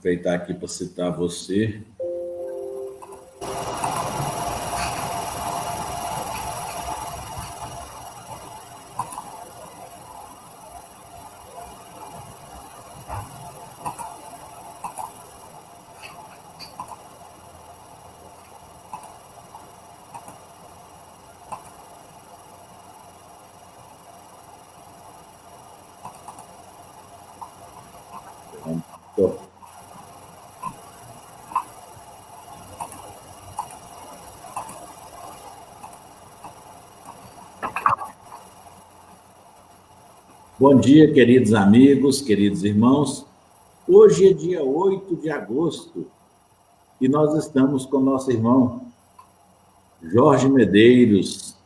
Aproveitar aqui para citar você. Bom dia, queridos amigos, queridos irmãos. Hoje é dia 8 de agosto e nós estamos com nosso irmão Jorge Medeiros,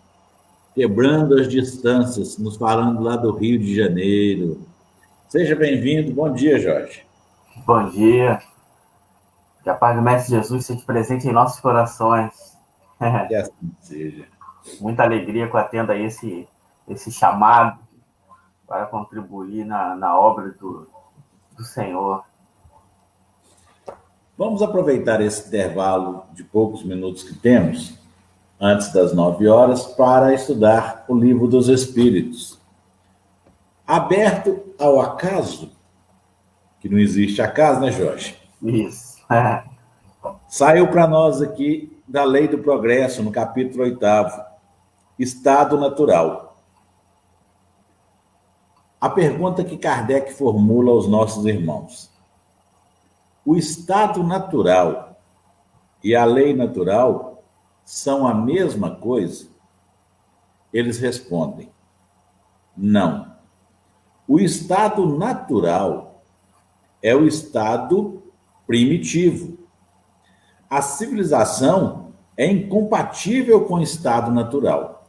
quebrando as distâncias, nos falando lá do Rio de Janeiro. Seja bem-vindo. Bom dia, Jorge. Bom dia. Que a paz do Mestre Jesus seja presente em nossos corações. Que assim seja. Muita alegria que eu atenda esse chamado para contribuir na obra do Senhor. Vamos aproveitar esse intervalo de poucos minutos que temos, antes das 9 horas, para estudar o Livro dos Espíritos. Aberto ao acaso, que não existe acaso, né, Jorge? Isso. Saiu para nós aqui da Lei do Progresso, no capítulo 8º, Estado Natural. A pergunta que Kardec formula aos nossos irmãos: o estado natural e a lei natural são a mesma coisa? Eles respondem: não. O estado natural é o estado primitivo. A civilização é incompatível com o estado natural,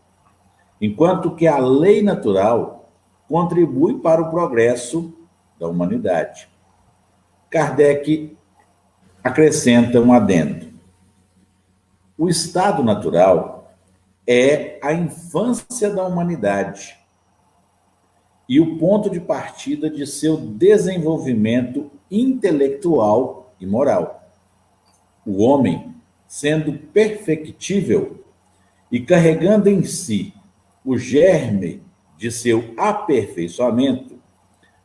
enquanto que a lei natural contribui para o progresso da humanidade. Kardec acrescenta um adendo: o estado natural é a infância da humanidade e o ponto de partida de seu desenvolvimento intelectual e moral. O homem, sendo perfectível e carregando em si o germe de seu aperfeiçoamento,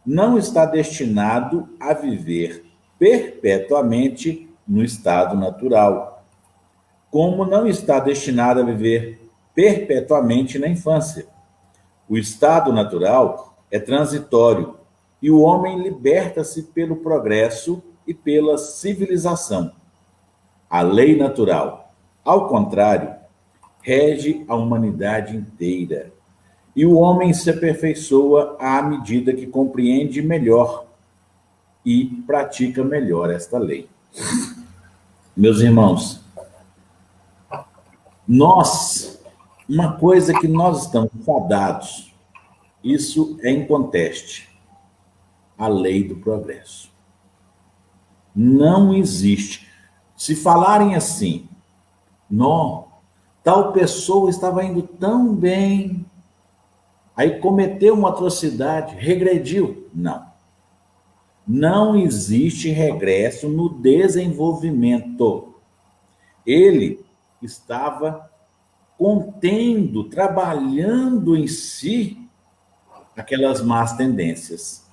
não está destinado a viver perpetuamente no estado natural, como não está destinado a viver perpetuamente na infância. O estado natural é transitório e o homem liberta-se pelo progresso e pela civilização. A lei natural, ao contrário, rege a humanidade inteira. E o homem se aperfeiçoa à medida que compreende melhor e pratica melhor esta lei. Meus irmãos, uma coisa que nós estamos fadados, isso é inconteste, a lei do progresso. Não existe. Se falarem assim, não, tal pessoa estava indo tão bem, aí cometeu uma atrocidade, regrediu. Não. Não existe regresso no desenvolvimento. Ele estava contendo, trabalhando em si aquelas más tendências,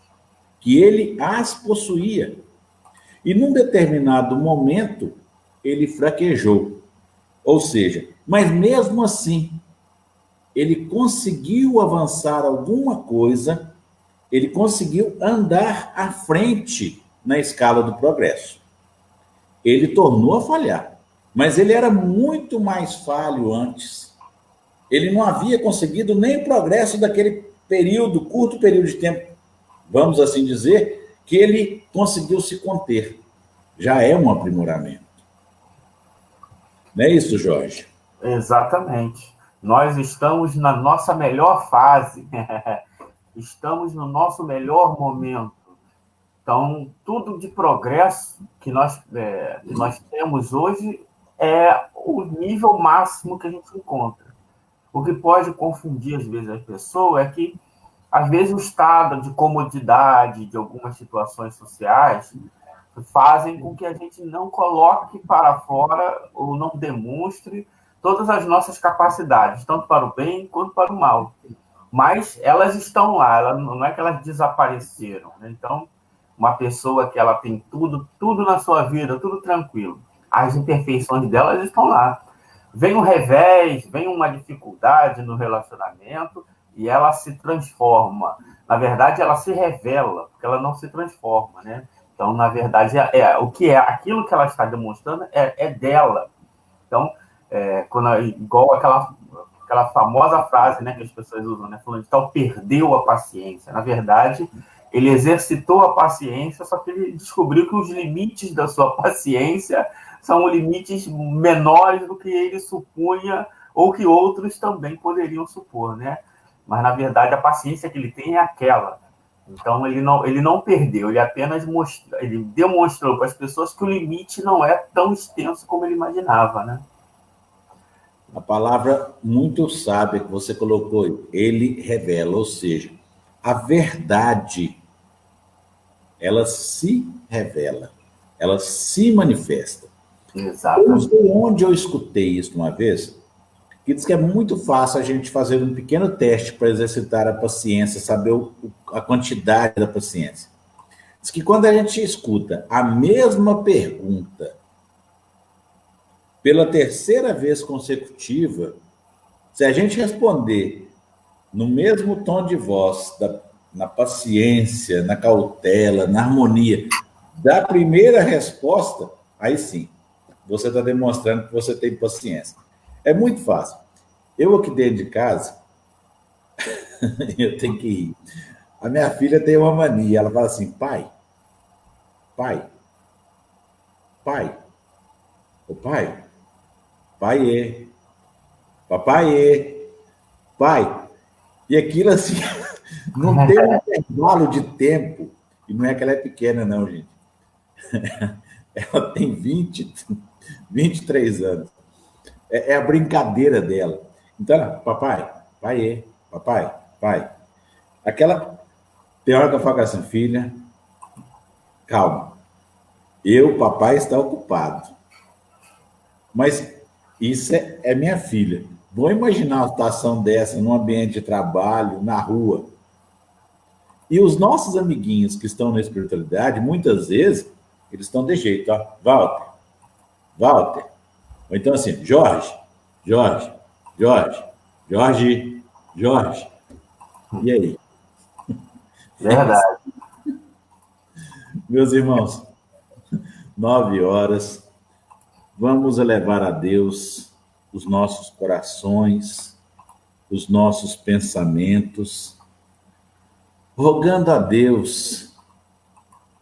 que ele as possuía. E num determinado momento, ele fraquejou. Ou seja, mas mesmo assim, ele conseguiu avançar alguma coisa, ele conseguiu andar à frente na escala do progresso. Ele tornou a falhar, mas ele era muito mais falho antes. Ele não havia conseguido nem o progresso daquele período, curto período de tempo, vamos assim dizer, que ele conseguiu se conter. Já é um aprimoramento. Não é isso, Jorge? Exatamente. Nós estamos na nossa melhor fase. Estamos no nosso melhor momento. Então, tudo de progresso que nós temos hoje é o nível máximo que a gente encontra. O que pode confundir, às vezes, as pessoas é que, às vezes, o estado de comodidade de algumas situações sociais fazem com que a gente não coloque para fora ou não demonstre todas as nossas capacidades, tanto para o bem quanto para o mal. Mas elas estão lá, não é que elas desapareceram, né? Então, uma pessoa que ela tem tudo na sua vida, tudo tranquilo, as imperfeições delas estão lá. Vem um revés, vem uma dificuldade no relacionamento e ela se transforma. Na verdade, ela se revela, porque ela não se transforma, né? Então, na verdade, o que é aquilo que ela está demonstrando é dela. Então, igual aquela famosa frase, né, que as pessoas usam, né, falando de tal, perdeu a paciência. Na verdade, ele exercitou a paciência, só que ele descobriu que os limites da sua paciência são limites menores do que ele supunha ou que outros também poderiam supor, né? Mas, na verdade, a paciência que ele tem é aquela. Então, ele não perdeu, ele apenas ele demonstrou para as pessoas que o limite não é tão extenso como ele imaginava, né? A palavra muito sábia que você colocou, ele revela, ou seja, a verdade, ela se revela, ela se manifesta. Exato. Eu não sei onde eu escutei isso uma vez, que diz que é muito fácil a gente fazer um pequeno teste para exercitar a paciência, saber a quantidade da paciência. Diz que quando a gente escuta a mesma pergunta pela terceira vez consecutiva, se a gente responder no mesmo tom de voz, na paciência, na cautela, na harmonia da primeira resposta, aí sim, você está demonstrando que você tem paciência. É muito fácil. Eu aqui dentro de casa, eu tenho que ir. A minha filha tem uma mania, ela fala assim, pai, ô pai, pai, papai, pai. E aquilo assim, não tem um intervalo de tempo, e não é que ela é pequena não, gente. Ela tem 23 anos. É a brincadeira dela. Então, papai, pai. Aquela, tem hora que eu falo assim, filha, calma. Papai está ocupado. Mas isso é minha filha. Vou imaginar uma situação dessa num ambiente de trabalho, na rua. E os nossos amiguinhos que estão na espiritualidade, muitas vezes, eles estão de jeito, ó. Walter. Ou então assim, Jorge. E aí? Verdade. Meus irmãos, 9 horas. Vamos elevar a Deus os nossos corações, os nossos pensamentos, rogando a Deus,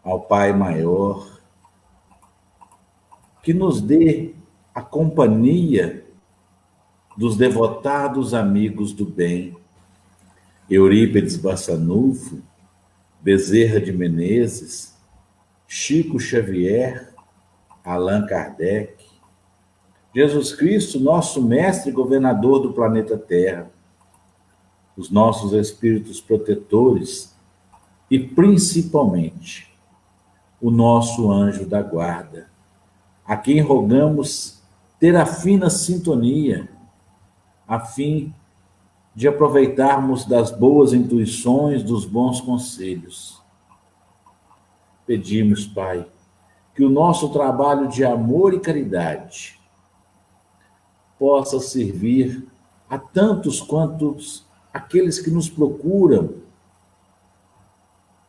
ao Pai maior, que nos dê a companhia dos devotados amigos do bem, Eurípides Barçanufo, Bezerra de Menezes, Chico Xavier, Allan Kardec, Jesus Cristo, nosso mestre e governador do planeta Terra, os nossos espíritos protetores e, principalmente, o nosso anjo da guarda, a quem rogamos ter a fina sintonia, a fim de aproveitarmos das boas intuições, dos bons conselhos. Pedimos, Pai, que o nosso trabalho de amor e caridade possa servir a tantos quantos aqueles que nos procuram,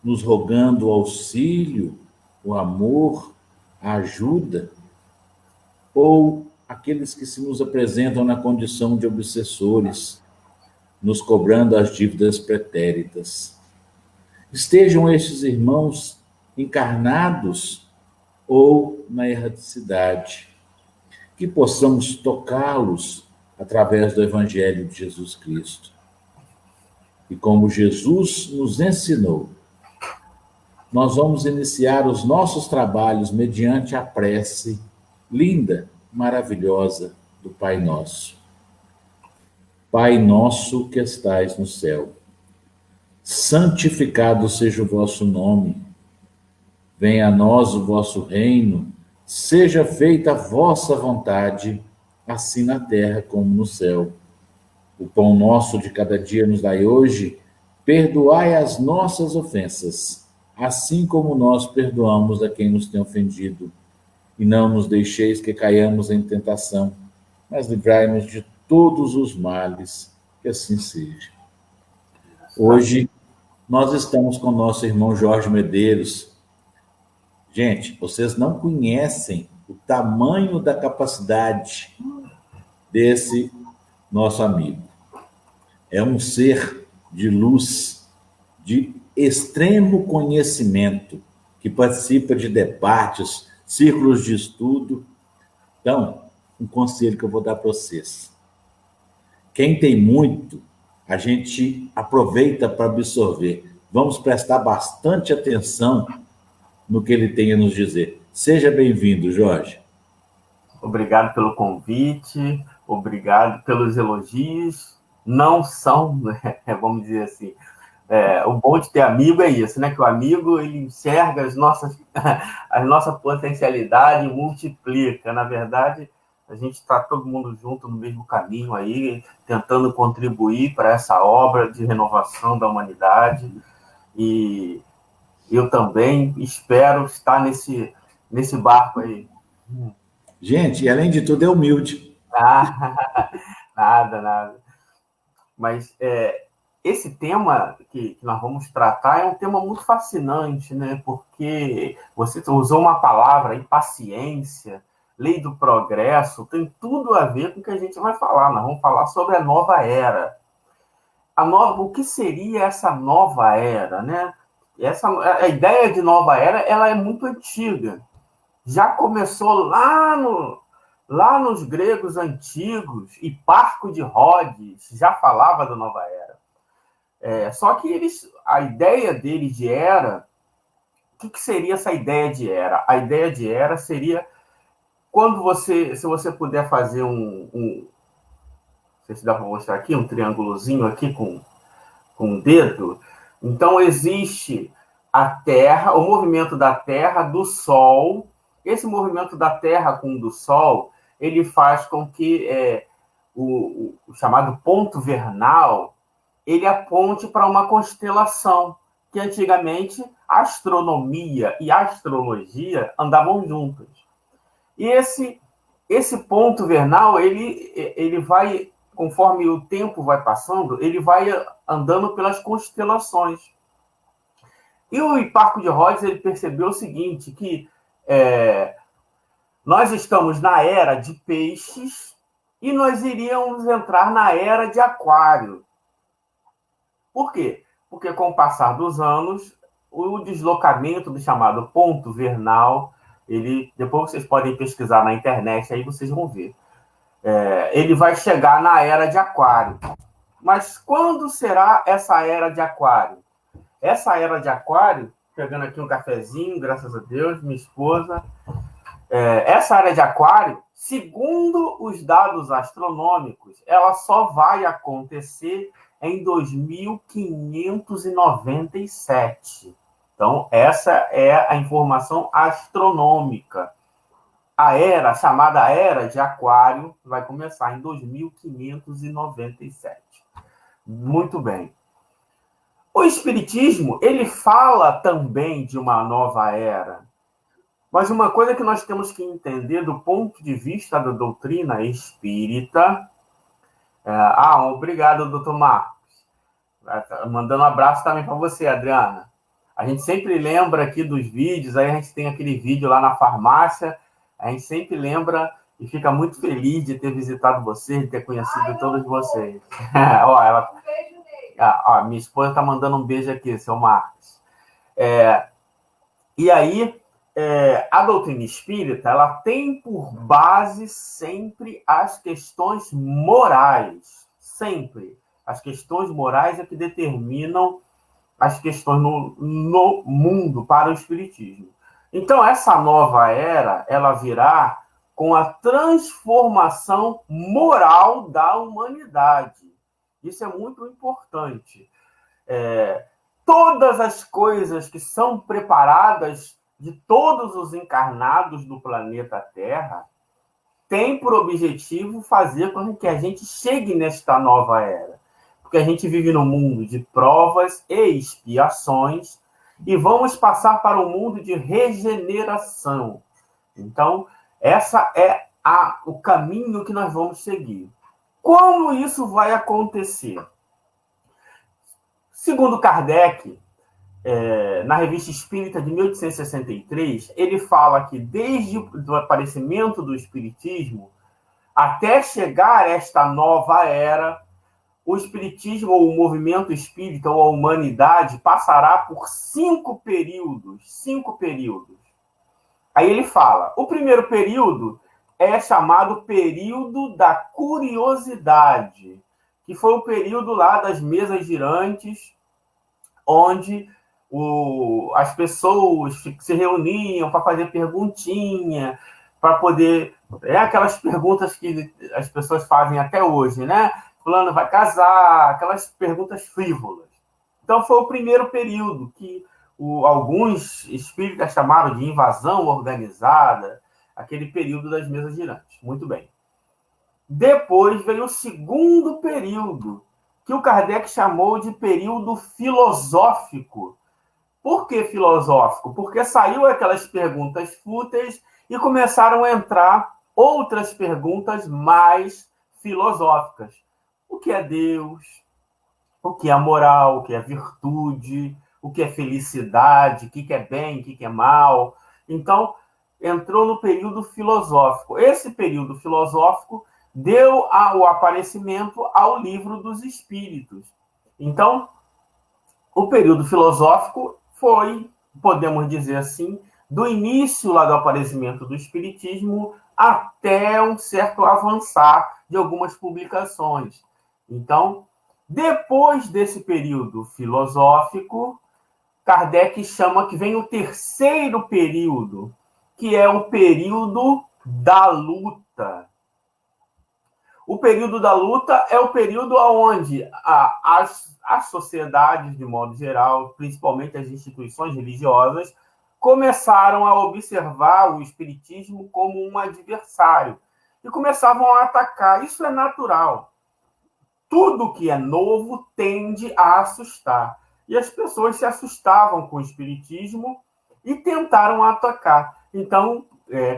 nos rogando o auxílio, o amor, a ajuda, ou aqueles que se nos apresentam na condição de obsessores, nos cobrando as dívidas pretéritas. Estejam estes irmãos encarnados ou na erraticidade, que possamos tocá-los através do Evangelho de Jesus Cristo. E como Jesus nos ensinou, nós vamos iniciar os nossos trabalhos mediante a prece linda, maravilhosa do Pai Nosso. Pai nosso que estais no céu, santificado seja o vosso nome. Venha a nós o vosso reino, seja feita a vossa vontade, assim na terra como no céu. O pão nosso de cada dia nos dai hoje, perdoai as nossas ofensas, assim como nós perdoamos a quem nos tem ofendido. E não nos deixeis que caiamos em tentação, mas livrai-nos de todos os males, que assim seja. Hoje nós estamos com o nosso irmão Jorge Medeiros. Gente, vocês não conhecem o tamanho da capacidade desse nosso amigo. É um ser de luz, de extremo conhecimento, que participa de debates, círculos de estudo. Então, um conselho que eu vou dar para vocês. Quem tem muito, a gente aproveita para absorver. Vamos prestar bastante atenção no que ele tem a nos dizer. Seja bem-vindo, Jorge. Obrigado pelo convite, obrigado pelos elogios. Não são, vamos dizer assim, o bom de ter amigo é isso, né? Que o amigo ele enxerga a nossa potencialidade e multiplica. Na verdade, a gente está todo mundo junto no mesmo caminho aí, tentando contribuir para essa obra de renovação da humanidade. E eu também espero estar nesse barco aí. Gente, e além de tudo, é humilde. Nada. Mas esse tema que nós vamos tratar é um tema muito fascinante, né? Porque você usou uma palavra, impaciência, lei do progresso, tem tudo a ver com o que a gente vai falar. Nós vamos falar sobre a nova era. O que seria essa nova era, né? A ideia de nova era, ela é muito antiga. Já começou lá nos gregos antigos, e Parco de Rhodes já falava da nova era. Só que a ideia deles de era, o que seria essa ideia de era? A ideia de era seria quando se você puder fazer não sei se dá para mostrar aqui, um triângulozinho aqui com o dedo. Então, existe a Terra, o movimento da Terra, do Sol. Esse movimento da Terra com o do Sol, ele faz com que o chamado ponto vernal, ele aponte para uma constelação, que antigamente a astronomia e a astrologia andavam juntas. E esse ponto vernal, ele vai, conforme o tempo vai passando, ele vai andando pelas constelações. E o Hipparco de Rhodes, ele percebeu o seguinte, que nós estamos na era de peixes e nós iríamos entrar na era de aquário. Por quê? Porque com o passar dos anos, o deslocamento do chamado ponto vernal, depois vocês podem pesquisar na internet, aí vocês vão ver. Ele vai chegar na era de aquário. Mas quando será essa era de aquário? Essa era de aquário, pegando aqui um cafezinho, graças a Deus, minha esposa, essa era de aquário, segundo os dados astronômicos, ela só vai acontecer em 2597. Então, essa é a informação astronômica. A era, chamada Era de Aquário, vai começar em 2597. Muito bem. O Espiritismo, ele fala também de uma nova era. Mas uma coisa que nós temos que entender do ponto de vista da doutrina espírita... obrigado, doutor Marcos. Mandando um abraço também para você, Adriana. A gente sempre lembra aqui dos vídeos, aí a gente tem aquele vídeo lá na farmácia, a gente sempre lembra e fica muito feliz de ter visitado vocês, de ter conhecido todos vocês. Minha esposa está mandando um beijo aqui, seu Marcos. E aí, a doutrina espírita, ela tem por base sempre as questões morais. Sempre. As questões morais é que determinam as questões no mundo para o espiritismo. Então, essa nova era, ela virá com a transformação moral da humanidade. Isso é muito importante. Todas as coisas que são preparadas de todos os encarnados do planeta Terra tem por objetivo fazer com que a gente chegue nesta nova era. Porque a gente vive num mundo de provas e expiações e vamos passar para um mundo de regeneração. Então, essa é o caminho que nós vamos seguir. Como isso vai acontecer? Segundo Kardec, na Revista Espírita de 1863, ele fala que desde o aparecimento do Espiritismo até chegar a esta nova era, o Espiritismo, ou o movimento espírita, ou a humanidade, passará por 5 períodos. 5 períodos. Aí ele fala, o primeiro período é chamado período da curiosidade, que foi o período lá das mesas girantes, onde as pessoas se reuniam para fazer perguntinha, para poder... aquelas perguntas que as pessoas fazem até hoje, né? Fulano vai casar, aquelas perguntas frívolas. Então, foi o primeiro período que alguns espíritas chamaram de invasão organizada, aquele período das mesas girantes. Muito bem. Depois veio o segundo período, que o Kardec chamou de período filosófico. Por que filosófico? Porque saiu aquelas perguntas fúteis e começaram a entrar outras perguntas mais filosóficas. O que é Deus? O que é moral? O que é virtude? O que é felicidade? O que é bem? O que é mal? Então, entrou no período filosófico. Esse período filosófico deu o aparecimento ao Livro dos Espíritos. Então, o período filosófico foi, podemos dizer assim, do início lá do aparecimento do Espiritismo até um certo avançar de algumas publicações. Então, depois desse período filosófico, Kardec chama que vem o terceiro período, que é o período da luta. O período da luta é o período onde as sociedades, de modo geral, principalmente as instituições religiosas, começaram a observar o espiritismo como um adversário e começavam a atacar. Isso é natural. Tudo que é novo tende a assustar. E as pessoas se assustavam com o espiritismo e tentaram atacar. Então,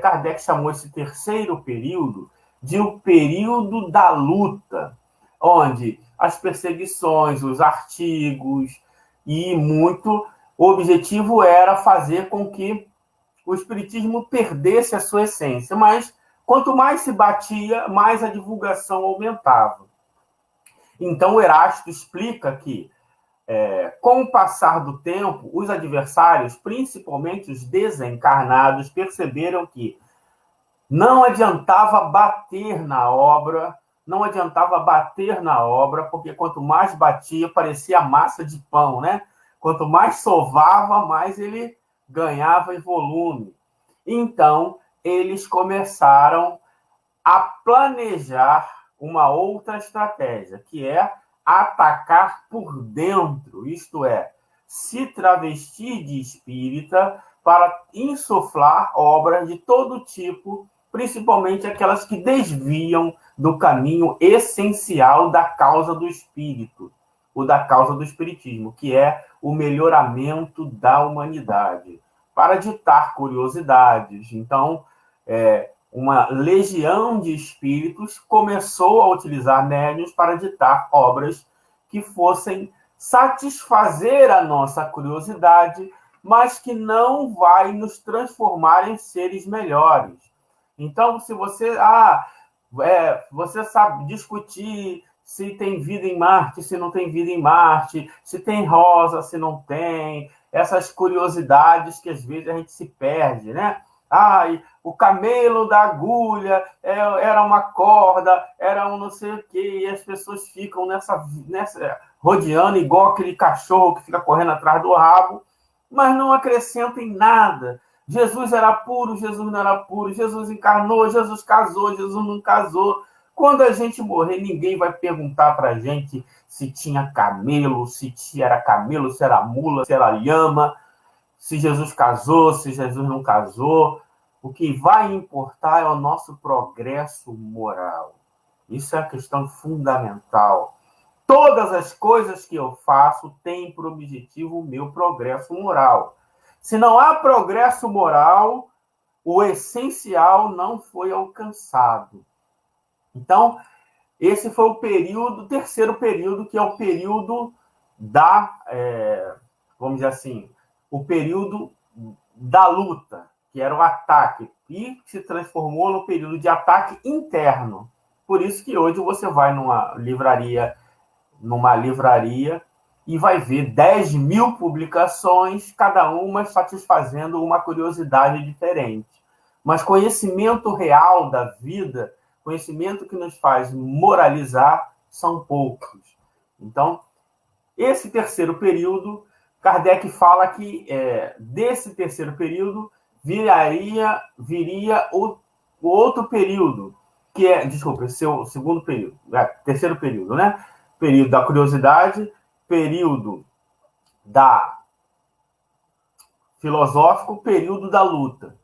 Kardec chamou esse terceiro período de o período da luta, onde as perseguições, os artigos e muito... O objetivo era fazer com que o espiritismo perdesse a sua essência, mas quanto mais se batia, mais a divulgação aumentava. Então, o Erasto explica que, com o passar do tempo, os adversários, principalmente os desencarnados, perceberam que não adiantava bater na obra, porque quanto mais batia, parecia massa de pão, né? Quanto mais sovava, mais ele ganhava em volume. Então, eles começaram a planejar uma outra estratégia, que é atacar por dentro, isto é, se travestir de espírita para insuflar obras de todo tipo, principalmente aquelas que desviam do caminho essencial da causa do espírito, ou da causa do espiritismo, que é o melhoramento da humanidade, para ditar curiosidades. Então, uma legião de espíritos começou a utilizar médiuns para ditar obras que fossem satisfazer a nossa curiosidade, mas que não vai nos transformar em seres melhores. Então, se você sabe discutir se tem vida em Marte, se não tem vida em Marte, se tem rosa, se não tem, essas curiosidades que às vezes a gente se perde, né? O camelo da agulha era uma corda, era um não sei o quê, e as pessoas ficam nessa rodeando igual aquele cachorro que fica correndo atrás do rabo, mas não acrescentam em nada. Jesus era puro, Jesus não era puro, Jesus encarnou, Jesus casou, Jesus não casou. Quando a gente morrer, ninguém vai perguntar para a gente se tinha camelo, se era camelo, se era mula, se era lhama. se Jesus casou, se Jesus não casou. O que vai importar é o nosso progresso moral. Isso é a questão fundamental. Todas as coisas que eu faço têm por objetivo o meu progresso moral. Se não há progresso moral, o essencial não foi alcançado. Então, esse foi o terceiro período, que é o período vamos dizer assim, o período da luta, que era o ataque, e se transformou no período de ataque interno. Por isso que hoje você vai numa livraria e vai ver 10.000 publicações, cada uma satisfazendo uma curiosidade diferente. Mas conhecimento real da vida, conhecimento que nos faz moralizar, são poucos. Então, esse terceiro período, Kardec fala que desse terceiro período viria o outro período, que é, desculpa, seu segundo período, terceiro período, né? Período da curiosidade, período da filosófico, período da luta.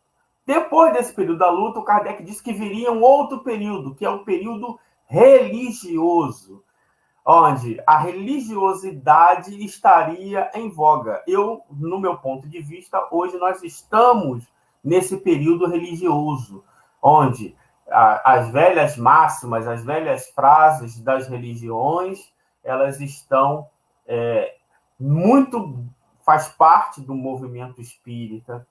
Depois desse período da luta, o Kardec diz que viria um outro período, que é o período religioso, onde a religiosidade estaria em voga. No meu ponto de vista, hoje nós estamos nesse período religioso, onde as velhas máximas, as velhas frases das religiões, elas estão faz parte do movimento espírita.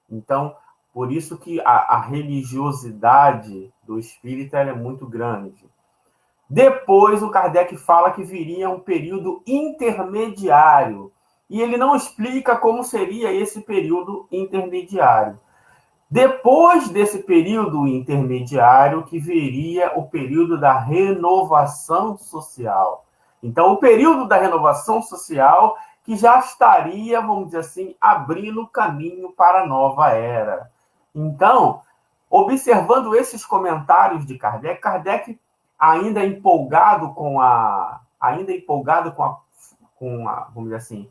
Então, por isso que a religiosidade do espírita é muito grande. Depois, o Kardec fala que viria um período intermediário, e ele não explica como seria esse período intermediário. Depois desse período intermediário, que viria o período da renovação social. Então, o período da renovação social que já estaria, vamos dizer assim, abrindo o caminho para a nova era. Então, observando esses comentários de Kardec, ainda empolgado com a vamos dizer assim,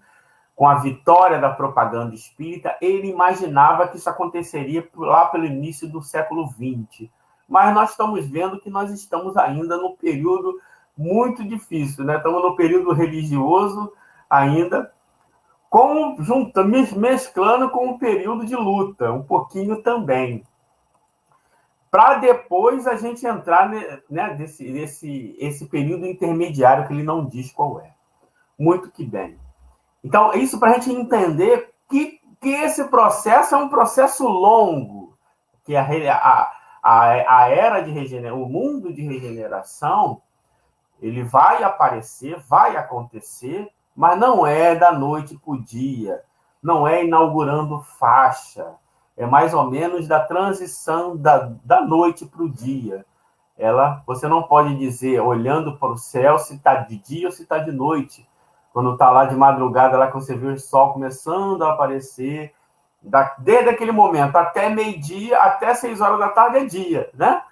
com a vitória da propaganda espírita, ele imaginava que isso aconteceria lá pelo início do século XX. Mas nós estamos vendo que nós estamos ainda no período muito difícil, né? Estamos no período religioso ainda, mesclando com o período de luta, um pouquinho também. Para depois a gente entrar, né, esse período intermediário que ele não diz qual é. Muito que bem. Então, isso para a gente entender que esse processo é um processo longo, que a era de regeneração, o mundo de regeneração, ele vai aparecer, vai acontecer, mas não é da noite para o dia, não é inaugurando faixa, é mais ou menos da transição da noite para o dia. Você não pode dizer, olhando para o céu, se está de dia ou se está de noite. Quando está lá de madrugada, lá que você vê o sol começando a aparecer, desde aquele momento até meio-dia, até 6 horas da tarde é dia, né?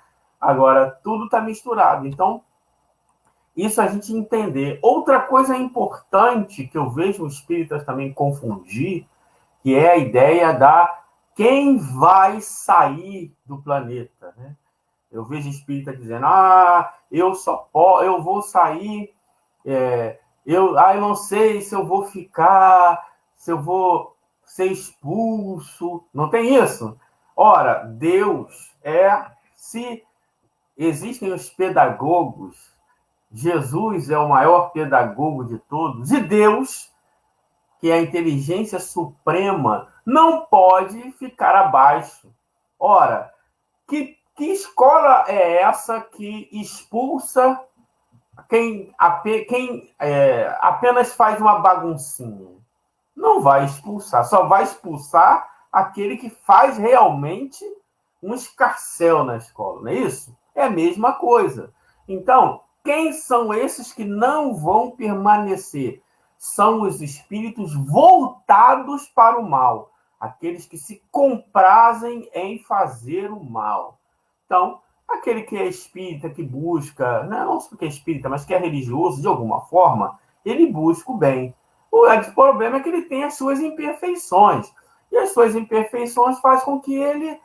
Agora, tudo está misturado. Então, isso a gente entender. Outra coisa importante que eu vejo os espíritas também confundir, que é a ideia da quem vai sair do planeta, né? Eu vejo espírita dizendo, eu vou sair, eu não sei se eu vou ficar, se eu vou ser expulso. Não tem isso? Ora, Deus se existem os pedagogos, Jesus é o maior pedagogo de todos, e Deus, que é a inteligência suprema, não pode ficar abaixo. Ora, que escola é essa que expulsa quem apenas faz uma baguncinha? Não vai expulsar, só vai expulsar aquele que faz realmente um escarcéu na escola, não é isso? É a mesma coisa. Então, quem são esses que não vão permanecer? São os espíritos voltados para o mal, aqueles que se comprazem em fazer o mal. Então, aquele que é espírita, que busca, não só que é espírita, mas que é religioso, de alguma forma, ele busca o bem. O problema é que ele tem as suas imperfeições. e as suas imperfeições fazem com que ele,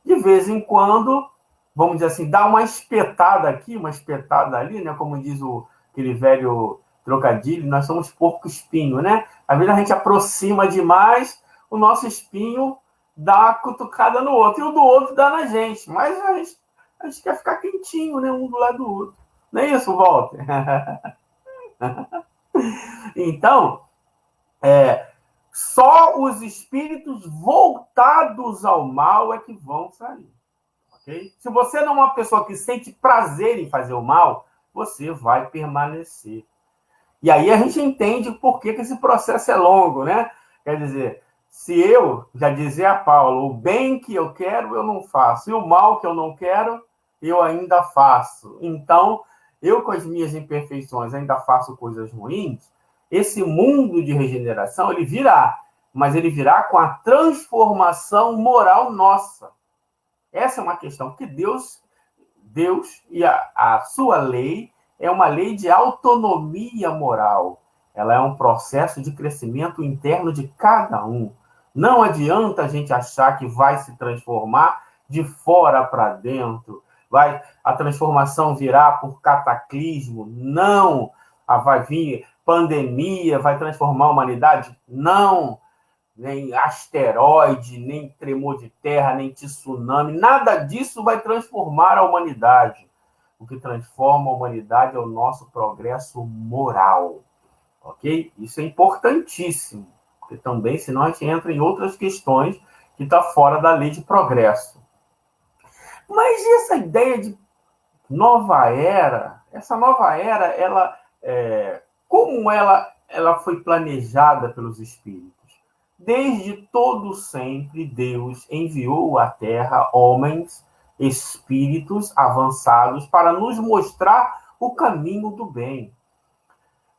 de vez em quando, vamos dizer assim, dá uma espetada aqui, uma espetada ali, né? Como diz aquele velho trocadilho, nós somos porco espinho, né? Às vezes a gente aproxima demais, o nosso espinho dá uma cutucada no outro, e o do outro dá na gente. Mas a gente quer ficar quentinho, né? Um do lado do outro. Não é isso, Walter? Então, só os espíritos voltados ao mal é que vão sair. Okay? Se você não é uma pessoa que sente prazer em fazer o mal, você vai permanecer. E aí a gente entende por que esse processo é longo, né? Quer dizer, se eu, já dizia a Paulo, o bem que eu quero, eu não faço. E o mal que eu não quero, eu ainda faço. Então, eu com as minhas imperfeições ainda faço coisas ruins. Esse mundo de regeneração, ele virá. Mas ele virá com a transformação moral nossa. Essa é uma questão que Deus e a sua lei é uma lei de autonomia moral. Ela é um processo de crescimento interno de cada um. Não adianta a gente achar que vai se transformar de fora para dentro. A transformação virá por cataclismo. Não. Vai vir pandemia, vai transformar a humanidade? Não. Nem asteroide, nem tremor de terra, nem tsunami, nada disso vai transformar a humanidade. O que transforma a humanidade é o nosso progresso moral, ok? Isso é importantíssimo, porque também, senão a gente entra em outras questões que estão fora da lei de progresso. Mas e essa ideia de nova era? Essa nova era, como ela foi planejada pelos espíritos? Desde todo sempre, Deus enviou à Terra homens, espíritos avançados para nos mostrar o caminho do bem.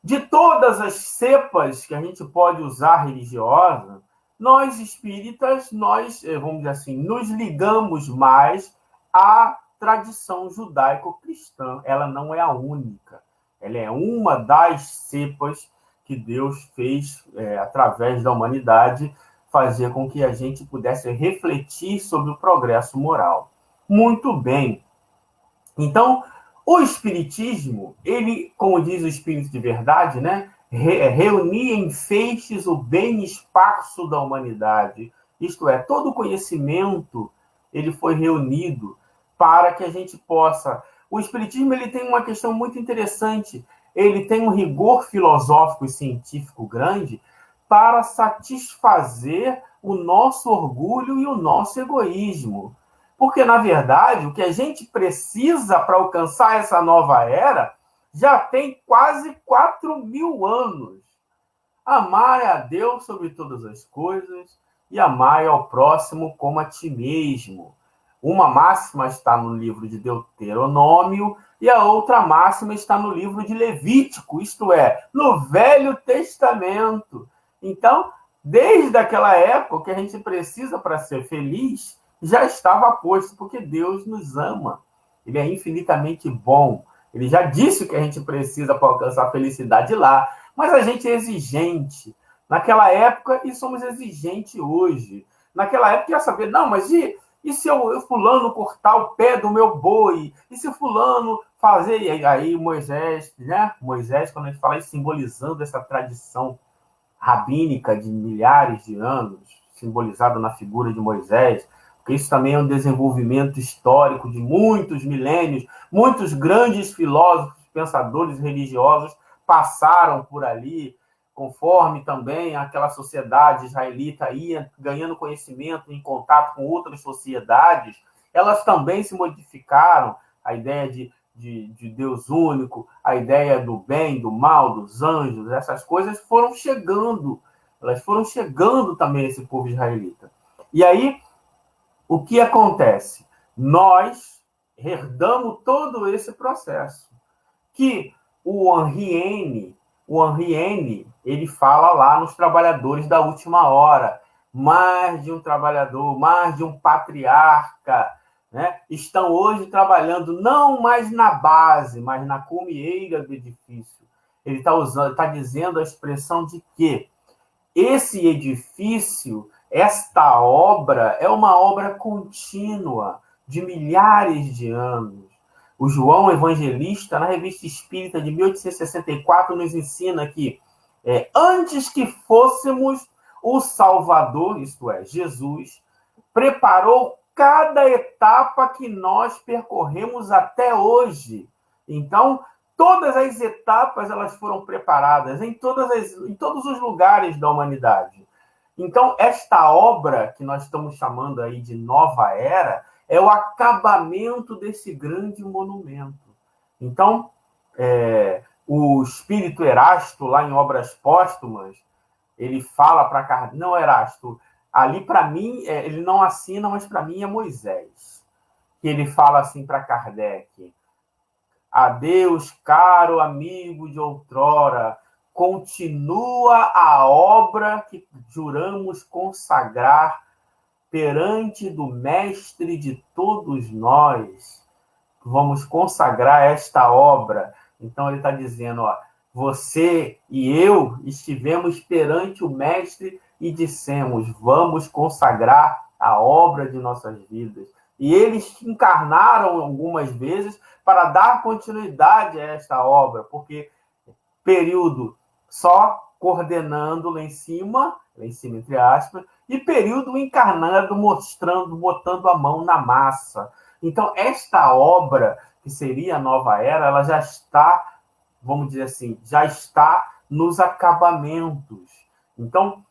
De todas as cepas que a gente pode usar religiosa, nós espíritas, vamos dizer assim, nos ligamos mais à tradição judaico-cristã. Ela não é a única. Ela é uma das cepas que Deus fez, através da humanidade, fazer com que a gente pudesse refletir sobre o progresso moral. Muito bem. Então, o Espiritismo, ele, como diz o Espírito de Verdade, né, reunia em feixes o bem esparso da humanidade. Isto é, todo o conhecimento ele foi reunido para que a gente possa... O Espiritismo ele tem uma questão muito interessante. Ele tem um rigor filosófico e científico grande para satisfazer o nosso orgulho e o nosso egoísmo. Porque, na verdade, o que a gente precisa para alcançar essa nova era já tem quase 4.000 anos. Amar a Deus sobre todas as coisas e amar ao próximo como a ti mesmo. Uma máxima está no livro de Deuteronômio e a outra máxima está no livro de Levítico, isto é, no Velho Testamento. Então, desde aquela época, o que a gente precisa para ser feliz já estava posto, porque Deus nos ama. Ele é infinitamente bom. Ele já disse o que a gente precisa para alcançar a felicidade lá. Mas a gente é exigente. Naquela época, e somos exigentes hoje. Naquela época, ia saber, não, mas e se eu fulano cortar o pé do meu boi? E se fulano fazer... E aí Moisés, né? Moisés, quando a gente fala isso, simbolizando essa tradição rabínica de milhares de anos, simbolizada na figura de Moisés, porque isso também é um desenvolvimento histórico de muitos milênios, muitos grandes filósofos, pensadores religiosos passaram por ali, conforme também aquela sociedade israelita ia ganhando conhecimento em contato com outras sociedades, elas também se modificaram, a ideia de Deus único, a ideia do bem, do mal, dos anjos, essas coisas foram chegando, elas foram chegando também a esse povo israelita. E aí, o que acontece? Nós herdamos todo esse processo, que o Henri N, ele fala lá nos Trabalhadores da Última Hora, mais de um trabalhador, mais de um patriarca, né, estão hoje trabalhando não mais na base, mas na cumieira do edifício. Ele está dizendo a expressão de quê? esse edifício, esta obra, é uma obra contínua, de milhares de anos. O João Evangelista, na Revista Espírita de 1864, nos ensina que antes que fôssemos, o Salvador, isto é, Jesus, preparou cada etapa que nós percorremos até hoje. Então, todas as etapas elas foram preparadas em todos os lugares da humanidade. Então, esta obra que nós estamos chamando aí de Nova Era é o acabamento desse grande monumento. Então, o espírito Erasto, lá em Obras Póstumas, ele fala para Kardec, não, Erasto, ali para mim, ele não assina, mas para mim é Moisés. Que ele fala assim para Kardec: adeus, caro amigo de outrora, continua a obra que juramos consagrar perante do Mestre de todos nós. Vamos consagrar esta obra. Então ele está dizendo, ó, você e eu estivemos perante o Mestre e dissemos, vamos consagrar a obra de nossas vidas. E eles encarnaram algumas vezes para dar continuidade a esta obra, porque período só coordenando lá em cima entre aspas, e período encarnado mostrando, botando a mão na massa. Então, esta obra, que seria a Nova Era, ela já está, vamos dizer assim, já está nos acabamentos. Então,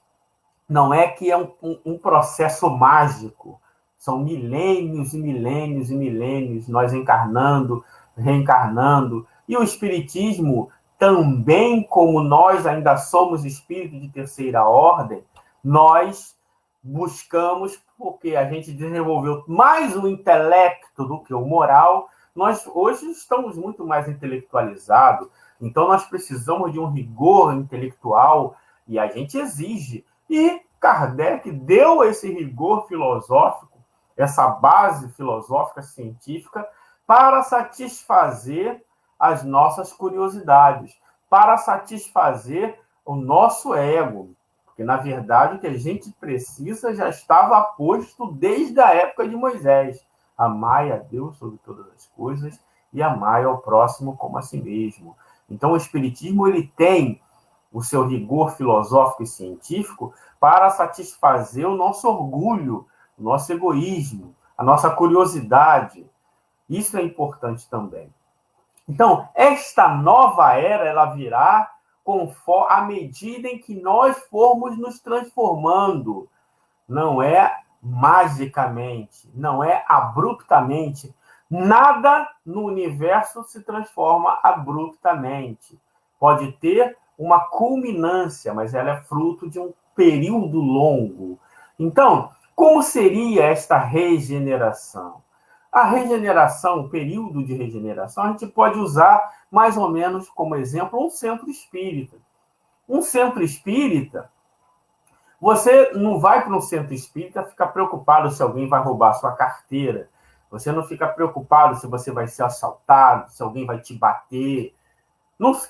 não é que é um processo mágico. São milênios e milênios e milênios, nós encarnando, reencarnando. E o Espiritismo, também como nós ainda somos espíritos de terceira ordem, nós buscamos, porque a gente desenvolveu mais o intelecto do que o moral, nós hoje estamos muito mais intelectualizados, então nós precisamos de um rigor intelectual e a gente exige. E Kardec deu esse rigor filosófico, essa base filosófica científica, para satisfazer as nossas curiosidades, para satisfazer o nosso ego. Porque, na verdade, o que a gente precisa já estava posto desde a época de Moisés. Amai a Deus sobre todas as coisas e amai ao próximo como a si mesmo. Então, o Espiritismo ele tem o seu rigor filosófico e científico para satisfazer o nosso orgulho, o nosso egoísmo, a nossa curiosidade. Isso é importante também. Então, esta nova era, ela virá à medida em que nós formos nos transformando. Não é magicamente, não é abruptamente. Nada no universo se transforma abruptamente. Pode ter uma culminância, mas ela é fruto de um período longo. Então, como seria esta regeneração? A regeneração, o período de regeneração, a gente pode usar mais ou menos como exemplo um centro espírita. Um centro espírita, você não vai para um centro espírita ficar preocupado se alguém vai roubar a sua carteira. Você não fica preocupado se você vai ser assaltado, se alguém vai te bater.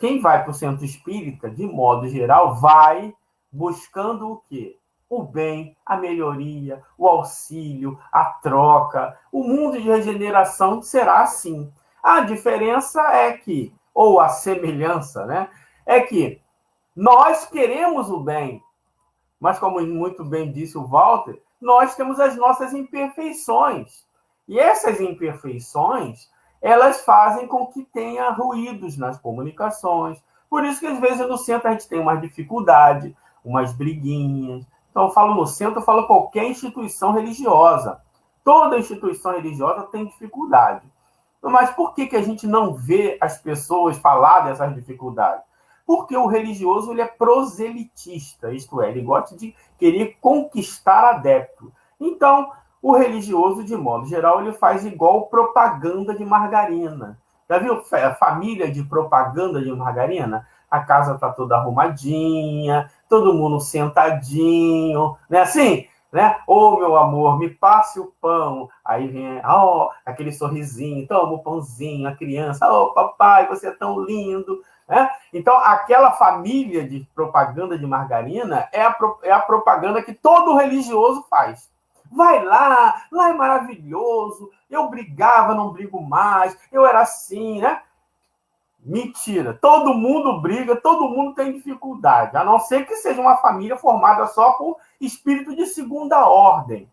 Quem vai para o centro espírita, de modo geral, vai buscando o quê? O bem, a melhoria, o auxílio, a troca. O mundo de regeneração será assim. A diferença é que, ou a semelhança, né? É que nós queremos o bem, mas como muito bem disse o Walter, nós temos as nossas imperfeições. E essas imperfeições, elas fazem com que tenha ruídos nas comunicações. Por isso que, às vezes, no centro a gente tem uma dificuldade, umas briguinhas. Então, eu falo no centro, eu falo qualquer instituição religiosa. Toda instituição religiosa tem dificuldade. Mas por que a gente não vê as pessoas falar dessas dificuldades? Porque o religioso ele é proselitista, isto é, ele gosta de querer conquistar adepto. Então, o religioso, de modo geral, ele faz igual propaganda de margarina. Já viu a família de propaganda de margarina? A casa está toda arrumadinha, todo mundo sentadinho, né? Assim, né? Ô, meu amor, me passe o pão. Aí vem, aquele sorrisinho, toma o pãozinho, a criança, papai, você é tão lindo. né? Então, aquela família de propaganda de margarina é a propaganda que todo religioso faz. Vai lá, lá é maravilhoso, eu brigava, não brigo mais, eu era assim, né? Mentira, todo mundo briga, todo mundo tem dificuldade, a não ser que seja uma família formada só por espírito de segunda ordem,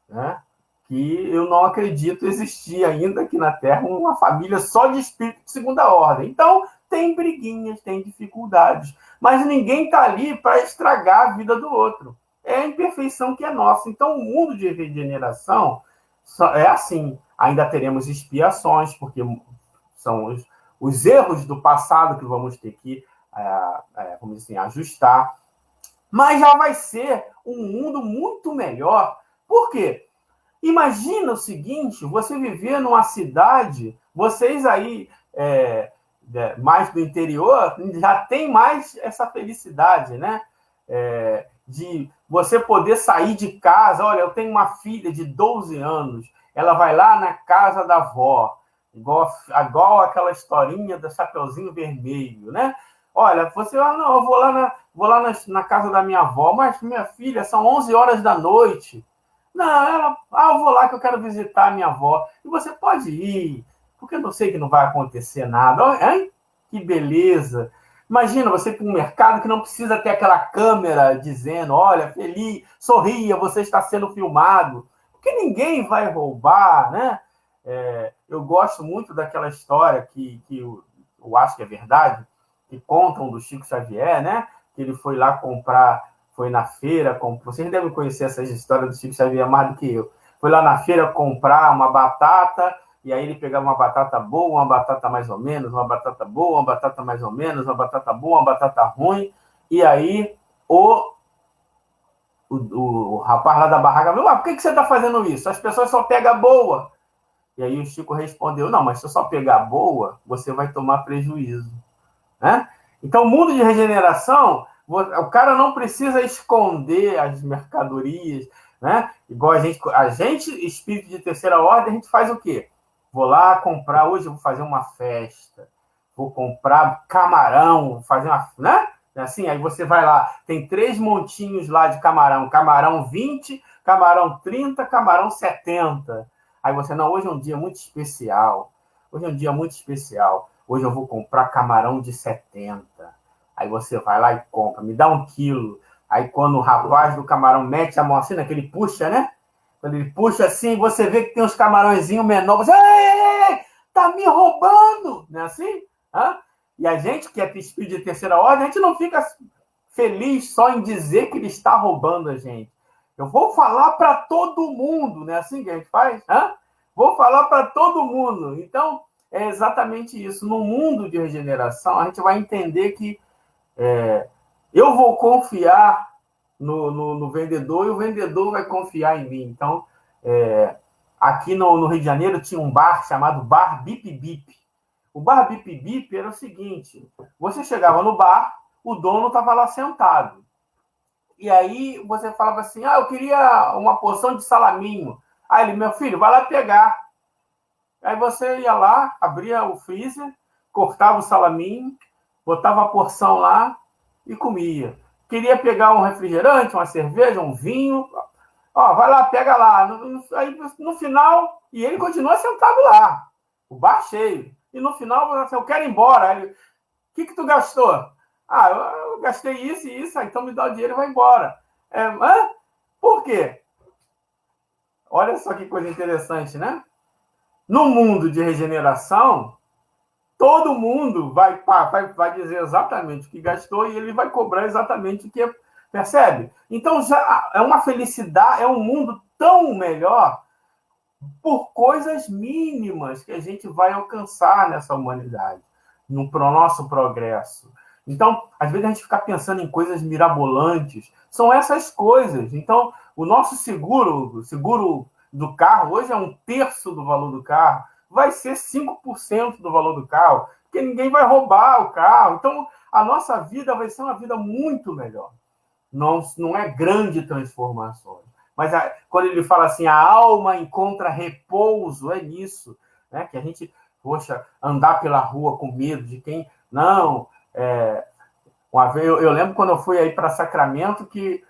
né? Que eu não acredito existir ainda aqui na Terra uma família só de espírito de segunda ordem. Então, tem briguinhas, tem dificuldades, mas ninguém está ali para estragar a vida do outro. É a imperfeição que é nossa. Então, o mundo de regeneração é assim. Ainda teremos expiações, porque são os erros do passado que vamos ter que, vamos dizer assim, ajustar. Mas já vai ser um mundo muito melhor. Por quê? Imagina o seguinte, você viver numa cidade, vocês aí, mais do interior, já tem mais essa felicidade, né? De você poder sair de casa. Olha, eu tenho uma filha de 12 anos, ela vai lá na casa da avó, igual aquela historinha do Chapeuzinho Vermelho, né? Olha, você, não, eu vou lá na casa da minha avó, mas minha filha, são 11 horas da noite. Não, eu vou lá que eu quero visitar a minha avó. E você pode ir, porque eu não sei que não vai acontecer nada. Hein? Que beleza. Imagina você ir para um mercado que não precisa ter aquela câmera dizendo, olha, feliz, sorria, você está sendo filmado. Porque ninguém vai roubar, né? Eu gosto muito daquela história que eu acho que é verdade, que contam do Chico Xavier, né? Que ele foi lá comprar... Foi na feira, vocês devem conhecer essas histórias do Chico Xavier mais do que eu. Foi lá na feira comprar uma batata, e aí ele pegava uma batata boa, uma batata mais ou menos, uma batata boa, uma batata mais ou menos, uma batata boa, uma batata ruim, e aí o rapaz lá da barraca falou, por que você está fazendo isso? As pessoas só pegam boa. E aí o Chico respondeu, não, mas se eu só pegar boa, você vai tomar prejuízo. Né? Então, o mundo de regeneração... O cara não precisa esconder as mercadorias, né? Igual a gente, espírito de terceira ordem, a gente faz o quê? Vou lá comprar, hoje eu vou fazer uma festa, vou comprar camarão, vou fazer uma, né? Assim, aí você vai lá, tem 3 montinhos lá de camarão, camarão 20, camarão 30, camarão 70. Aí você, não, hoje é um dia muito especial, hoje é um dia muito especial, hoje eu vou comprar camarão de 70. Aí você vai lá e compra, me dá 1 quilo. Aí quando o rapaz do camarão mete a mão assim, que ele puxa, né? Quando ele puxa assim, você vê que tem uns camarõezinhos menores. Você, ei, tá me roubando! Não é assim? Hã? E a gente, que é espírito de terceira ordem, a gente não fica feliz só em dizer que ele está roubando a gente. Eu vou falar para todo mundo, não é assim que a gente faz? Hã? Vou falar para todo mundo. Então, é exatamente isso. No mundo de regeneração, a gente vai entender que eu vou confiar no vendedor e o vendedor vai confiar em mim. Então, aqui no Rio de Janeiro tinha um bar chamado Bar Bip Bip. O Bar Bip Bip era o seguinte, você chegava no bar, o dono estava lá sentado. E aí você falava assim, eu queria uma porção de salaminho. Aí ele, meu filho, vai lá pegar. Aí você ia lá, abria o freezer, cortava o salaminho, botava a porção lá e comia. Queria pegar um refrigerante, uma cerveja, um vinho, vai lá, pega lá. Aí, no final, e ele continua sentado lá, o bar cheio. E no final, você assim, eu quero ir embora. Aí, o que tu gastou? Eu gastei isso e isso, então me dá o dinheiro e vai embora. Por quê? Olha só que coisa interessante, né? No mundo de regeneração, todo mundo vai dizer exatamente o que gastou e ele vai cobrar exatamente o que é, percebe? Então, já é uma felicidade, é um mundo tão melhor por coisas mínimas que a gente vai alcançar nessa humanidade, no nosso progresso. Então, às vezes a gente fica pensando em coisas mirabolantes, são essas coisas. Então, o nosso seguro do carro, hoje é 1/3 do valor do carro, vai ser 5% do valor do carro, porque ninguém vai roubar o carro. Então, a nossa vida vai ser uma vida muito melhor. Não é grande transformações. Mas quando ele fala assim, a alma encontra repouso, é nisso, né? Que a gente, andar pela rua com medo de quem Não, uma vez, eu lembro quando eu fui aí para Sacramento que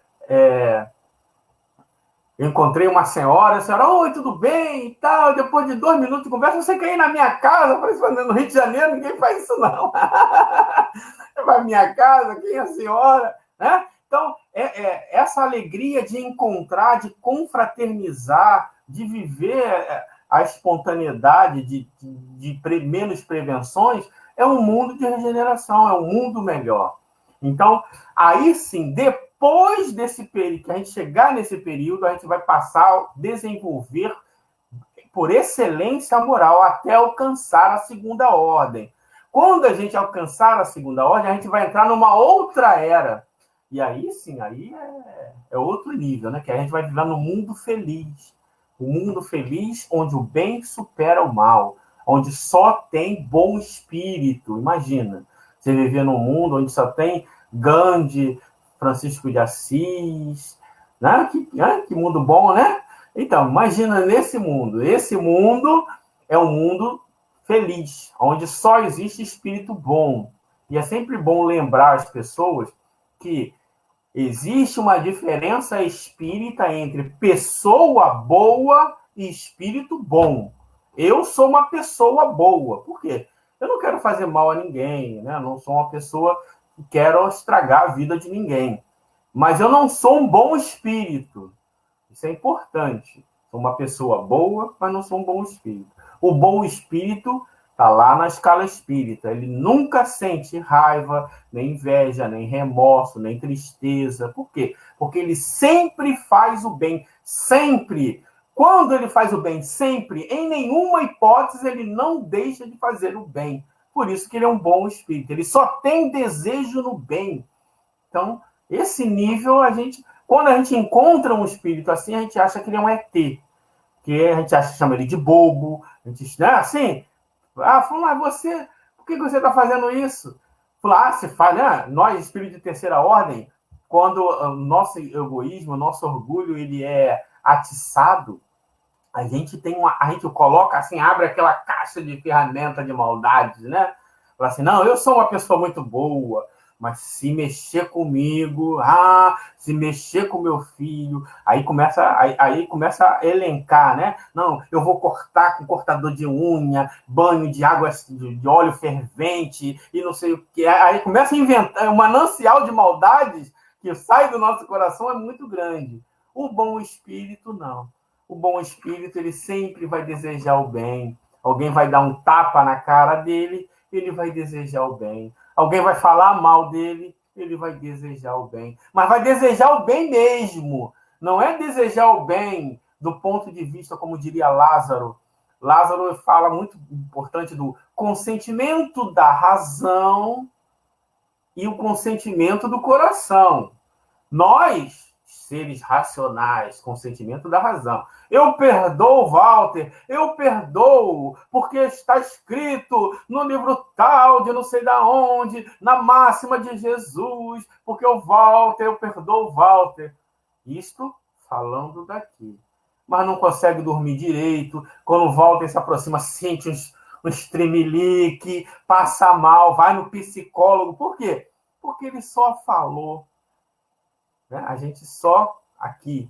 eu encontrei uma senhora, a senhora, oi, tudo bem e tal, depois de 2 minutos de conversa, você quer ir na minha casa? Eu falei, no Rio de Janeiro ninguém faz isso não. Vai à minha casa, quem é a senhora? Né? Então, essa alegria de encontrar, de confraternizar, de viver a espontaneidade, de menos prevenções, é um mundo de regeneração, é um mundo melhor. Então, aí sim, depois desse período, que a gente chegar nesse período, a gente vai passar a desenvolver por excelência a moral até alcançar a segunda ordem. Quando a gente alcançar a segunda ordem, a gente vai entrar numa outra era. E aí sim, aí é outro nível, né? Que a gente vai viver no mundo feliz. O mundo feliz onde o bem supera o mal, onde só tem bom espírito. Imagina, você viver num mundo onde só tem Gandhi, Francisco de Assis, né? Que mundo bom, né? Então, imagina nesse mundo. Esse mundo é um mundo feliz, onde só existe espírito bom. E é sempre bom lembrar as pessoas que existe uma diferença espírita entre pessoa boa e espírito bom. Eu sou uma pessoa boa. Por quê? Eu não quero fazer mal a ninguém, né? Eu não sou uma pessoa que quero estragar a vida de ninguém. Mas eu não sou um bom espírito. Isso é importante. Sou uma pessoa boa, mas não sou um bom espírito. O bom espírito está lá na escala espírita. Ele nunca sente raiva, nem inveja, nem remorso, nem tristeza. Por quê? Porque ele sempre faz o bem. Sempre. Quando ele faz o bem, sempre, em nenhuma hipótese, ele não deixa de fazer o bem. Por isso que ele é um bom espírito. Ele só tem desejo no bem. Então, esse nível, quando a gente encontra um espírito assim, a gente acha que ele é um ET. Que a gente chama ele de bobo. A gente, né, assim... mas você, por que você está fazendo isso? Você faz, né? Nós, espírito de terceira ordem, quando o nosso egoísmo, o nosso orgulho, ele é atiçado, a gente coloca assim, abre aquela caixa de ferramenta de maldade, né? Fala assim, não, eu sou uma pessoa muito boa, mas se mexer comigo, se mexer com meu filho, aí começa a elencar, né? Não, eu vou cortar com cortador de unha, banho de água de óleo fervente e não sei o que. Aí começa a inventar um manancial de maldades que sai do nosso coração é muito grande. O bom espírito, não. O bom espírito, ele sempre vai desejar o bem. Alguém vai dar um tapa na cara dele, ele vai desejar o bem. Alguém vai falar mal dele, ele vai desejar o bem. Mas vai desejar o bem mesmo. Não é desejar o bem do ponto de vista, como diria Lázaro. Lázaro fala muito importante do consentimento da razão e o consentimento do coração. Nós, seres racionais, consentimento da razão. Eu perdoo, Walter, eu perdoo, porque está escrito no livro tal, de não sei da onde, na máxima de Jesus, porque o Walter, eu perdoo o Walter. Isto falando daqui. Mas não consegue dormir direito, quando o Walter se aproxima, sente um tremelique, passa mal, vai no psicólogo. Por quê? Porque ele só falou. Né? A gente só aqui,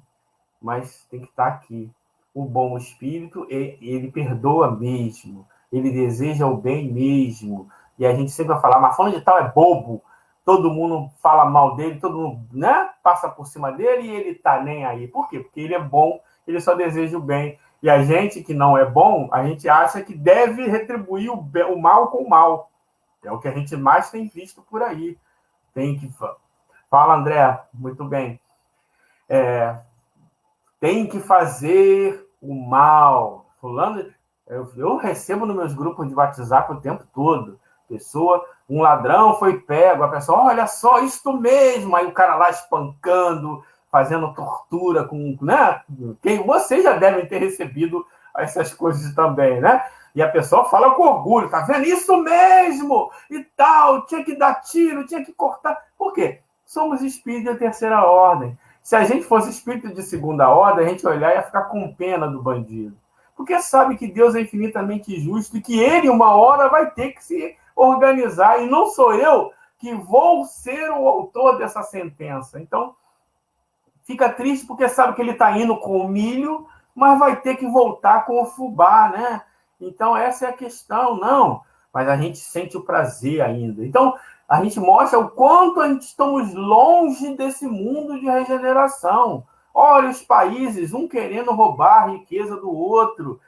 mas tem que estar aqui. O bom espírito, ele perdoa mesmo, ele deseja o bem mesmo. E a gente sempre vai falar, mas fulano de tal é bobo, todo mundo fala mal dele, todo mundo, né, passa por cima dele e ele tá nem aí. Por quê? Porque ele é bom, ele só deseja o bem. E a gente que não é bom, a gente acha que deve retribuir o mal com o mal. É o que a gente mais tem visto por aí. Fala, André, muito bem. Tem que fazer o mal. Fulano, eu recebo nos meus grupos de WhatsApp o tempo todo. Um ladrão foi pego, a pessoa, olha só, isto mesmo. Aí o cara lá espancando, fazendo tortura com, né? Vocês já devem ter recebido essas coisas também, né? E a pessoa fala com orgulho, tá vendo? Isso mesmo! E tal, tinha que dar tiro, tinha que cortar. Por quê? Somos espíritos de terceira ordem. Se a gente fosse espírito de segunda ordem, a gente olhar e ia ficar com pena do bandido. Porque sabe que Deus é infinitamente justo e que ele, uma hora, vai ter que se organizar, e não sou eu que vou ser o autor dessa sentença. Então, fica triste porque sabe que ele está indo com o milho, mas vai ter que voltar com o fubá, né? Então, essa é a questão. Não, mas a gente sente o prazer ainda. Então, a gente mostra o quanto a gente estamos longe desse mundo de regeneração. Olha os países, um querendo roubar a riqueza do outro,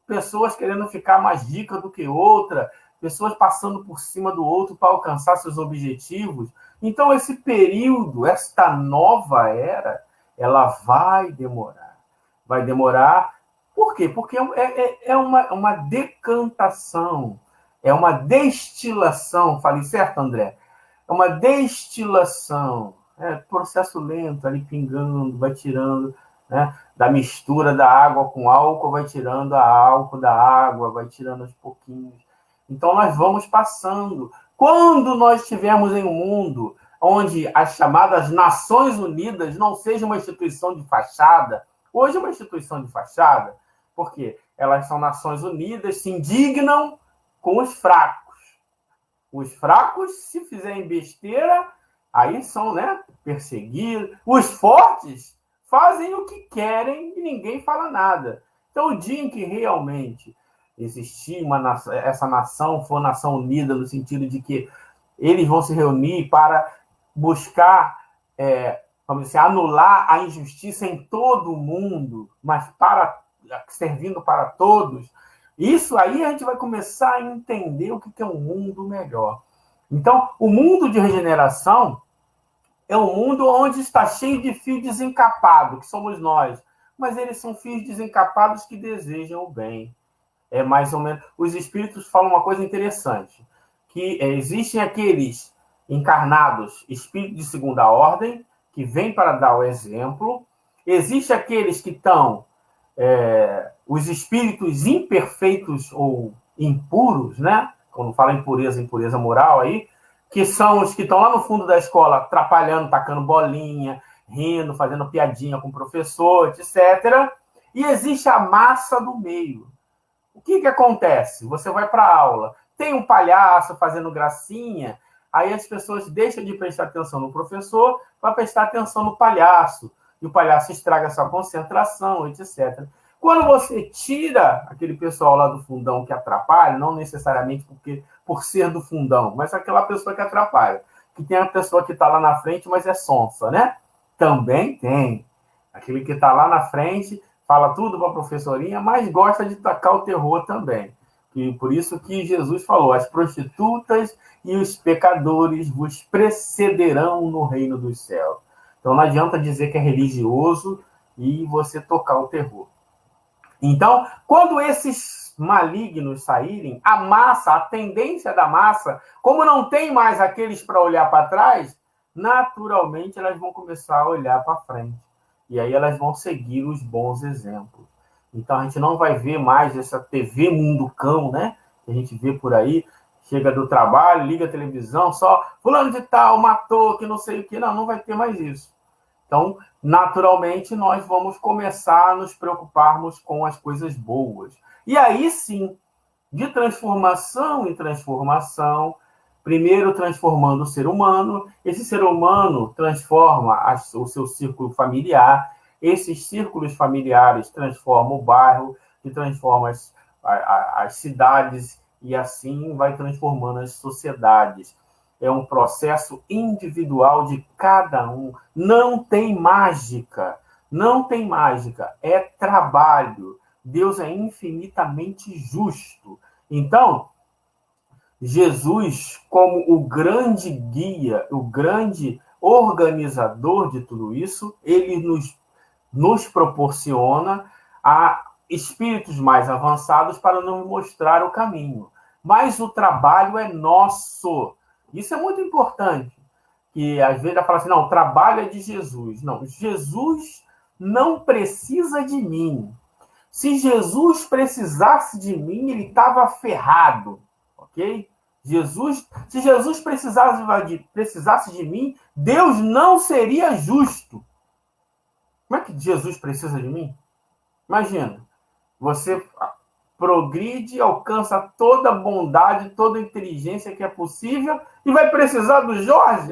pessoas querendo ficar mais ricas do que outra, pessoas passando por cima do outro para alcançar seus objetivos. Então, esse período, esta nova era, ela vai demorar. Vai demorar. Por quê? Porque é uma decantação, é uma destilação. Falei certo, André? É uma destilação. É processo lento, ali pingando, vai tirando, né? Da mistura da água com álcool, vai tirando a álcool da água, vai tirando aos pouquinhos. Então, nós vamos passando. Quando nós estivermos em um mundo onde as chamadas Nações Unidas não seja uma instituição de fachada, hoje é uma instituição de fachada, porque elas são Nações Unidas, se indignam com os fracos. Os fracos, se fizerem besteira, aí são, né, perseguidos. Os fortes fazem o que querem e ninguém fala nada. Então, o dia em que realmente existir essa nação, for nação unida, no sentido de que eles vão se reunir para buscar, vamos dizer, anular a injustiça em todo o mundo, mas servindo para todos, isso aí a gente vai começar a entender o que é um mundo melhor. Então, o mundo de regeneração é um mundo onde está cheio de fios desencapados, que somos nós, mas eles são fios desencapados que desejam o bem. É mais ou menos. Os espíritos falam uma coisa interessante, que existem aqueles encarnados, espíritos de segunda ordem, que vêm para dar o exemplo. Existem aqueles que estão, os espíritos imperfeitos ou impuros, né? Quando fala impureza moral aí, que são os que estão lá no fundo da escola, atrapalhando, tacando bolinha, rindo, fazendo piadinha com o professor, etc. E existe a massa do meio. O que acontece? Você vai para a aula, tem um palhaço fazendo gracinha, aí as pessoas deixam de prestar atenção no professor para prestar atenção no palhaço. E o palhaço estraga a sua concentração, etc. Quando você tira aquele pessoal lá do fundão que atrapalha, não necessariamente por ser do fundão, mas aquela pessoa que atrapalha, que tem a pessoa que está lá na frente, mas é sonsa, né? Também tem. Aquele que está lá na frente, fala tudo para a professorinha, mas gosta de tacar o terror também. E por isso que Jesus falou, as prostitutas e os pecadores vos precederão no reino dos céus. Então não adianta dizer que é religioso e você tocar o terror. Então, quando esses malignos saírem, a massa, a tendência da massa, como não tem mais aqueles para olhar para trás, naturalmente elas vão começar a olhar para frente. E aí elas vão seguir os bons exemplos. Então, a gente não vai ver mais essa TV Mundo Cão, né? Que a gente vê por aí, chega do trabalho, liga a televisão, só fulano de tal, matou, que não sei o que. Não vai ter mais isso. Então, naturalmente, nós vamos começar a nos preocuparmos com as coisas boas. E aí, sim, de transformação em transformação, primeiro transformando o ser humano, esse ser humano transforma o seu círculo familiar, esses círculos familiares transformam o bairro, que transforma as cidades, e assim vai transformando as sociedades. É um processo individual de cada um. Não tem mágica. Não tem mágica. É trabalho. Deus é infinitamente justo. Então, Jesus, como o grande guia, o grande organizador de tudo isso, ele nos proporciona a espíritos mais avançados para nos mostrar o caminho. Mas o trabalho é nosso. Isso é muito importante. Que às vezes ela fala assim, não, o trabalho é de Jesus. Não, Jesus não precisa de mim. Se Jesus precisasse de mim, ele estava ferrado. Ok? Se Jesus precisasse de mim, Deus não seria justo. Como é que Jesus precisa de mim? Imagina, você progride, alcança toda a bondade, toda a inteligência que é possível e vai precisar do Jorge?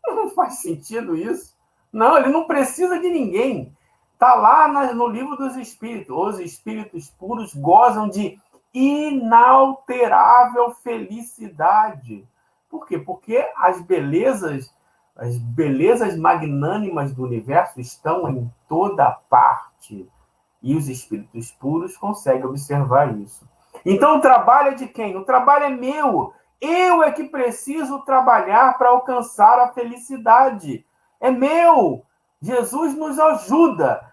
Não faz sentido isso. Não, ele não precisa de ninguém. Está lá no livro dos Espíritos. Os espíritos puros gozam de inalterável felicidade. Por quê? Porque as belezas magnânimas do universo estão em toda parte. E os espíritos puros conseguem observar isso. Então, o trabalho é de quem? O trabalho é meu. Eu é que preciso trabalhar para alcançar a felicidade. É meu. Jesus nos ajuda.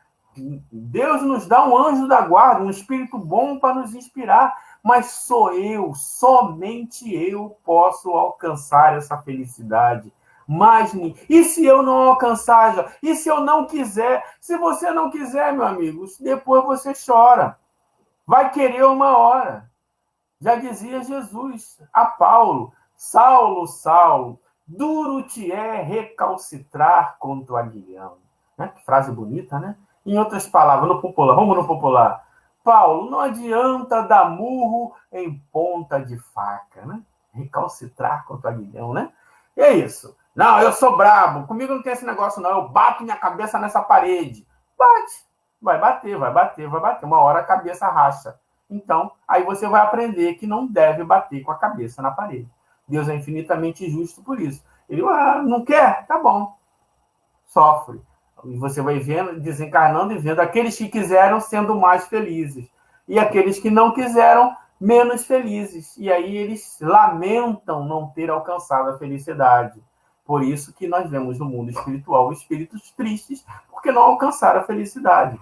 Deus nos dá um anjo da guarda, um espírito bom para nos inspirar. Mas sou eu, somente eu posso alcançar essa felicidade. Mas, e se eu não alcançar? E se eu não quiser? Se você não quiser, meu amigo, depois você chora. Vai querer uma hora. Já dizia Jesus a Paulo: Saulo, Saulo, duro te é recalcitrar contra o aguilhão. Né? Que frase bonita, né? Em outras palavras, no popular, vamos no popular. Paulo, não adianta dar murro em ponta de faca, né? Recalcitrar contra o aguilhão, né? E é isso. Não, eu sou brabo, comigo não tem esse negócio não, eu bato minha cabeça nessa parede. Bate, vai bater, vai bater, vai bater. Uma hora a cabeça racha. Então, aí você vai aprender que não deve bater com a cabeça na parede. Deus é infinitamente justo por isso. Ele, não quer? Tá bom. Sofre. E você vai vendo, desencarnando e vendo aqueles que quiseram sendo mais felizes. E aqueles que não quiseram, menos felizes. E aí eles lamentam não ter alcançado a felicidade. Por isso que nós vemos no mundo espiritual espíritos tristes, porque não alcançaram a felicidade.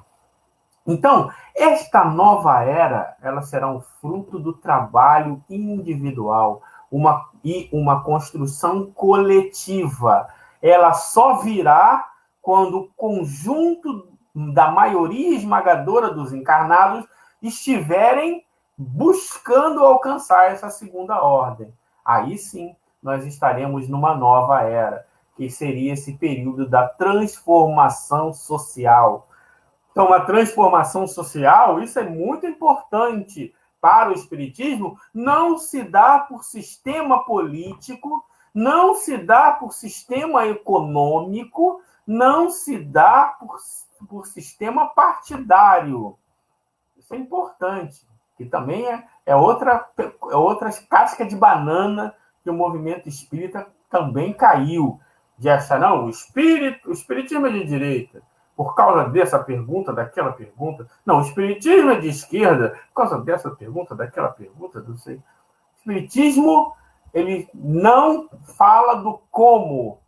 Então, esta nova era, ela será um fruto do trabalho individual e uma construção coletiva. Ela só virá quando o conjunto da maioria esmagadora dos encarnados estiverem buscando alcançar essa segunda ordem. Aí sim, nós estaremos numa nova era, que seria esse período da transformação social. Então, a transformação social, isso é muito importante para o Espiritismo, não se dá por sistema político, não se dá por sistema econômico, não se dá por sistema partidário. Isso é importante, que também é outra casca de banana que o movimento espírita também caiu, de achar, não, o espiritismo é de direita, por causa dessa pergunta, daquela pergunta. Não, o espiritismo é de esquerda, por causa dessa pergunta, daquela pergunta, não sei. O espiritismo, ele não fala do como,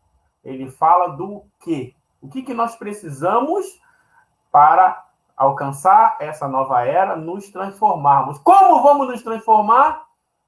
ele fala do quê. O que nós precisamos para alcançar essa nova era, nos transformarmos. Como vamos nos transformar?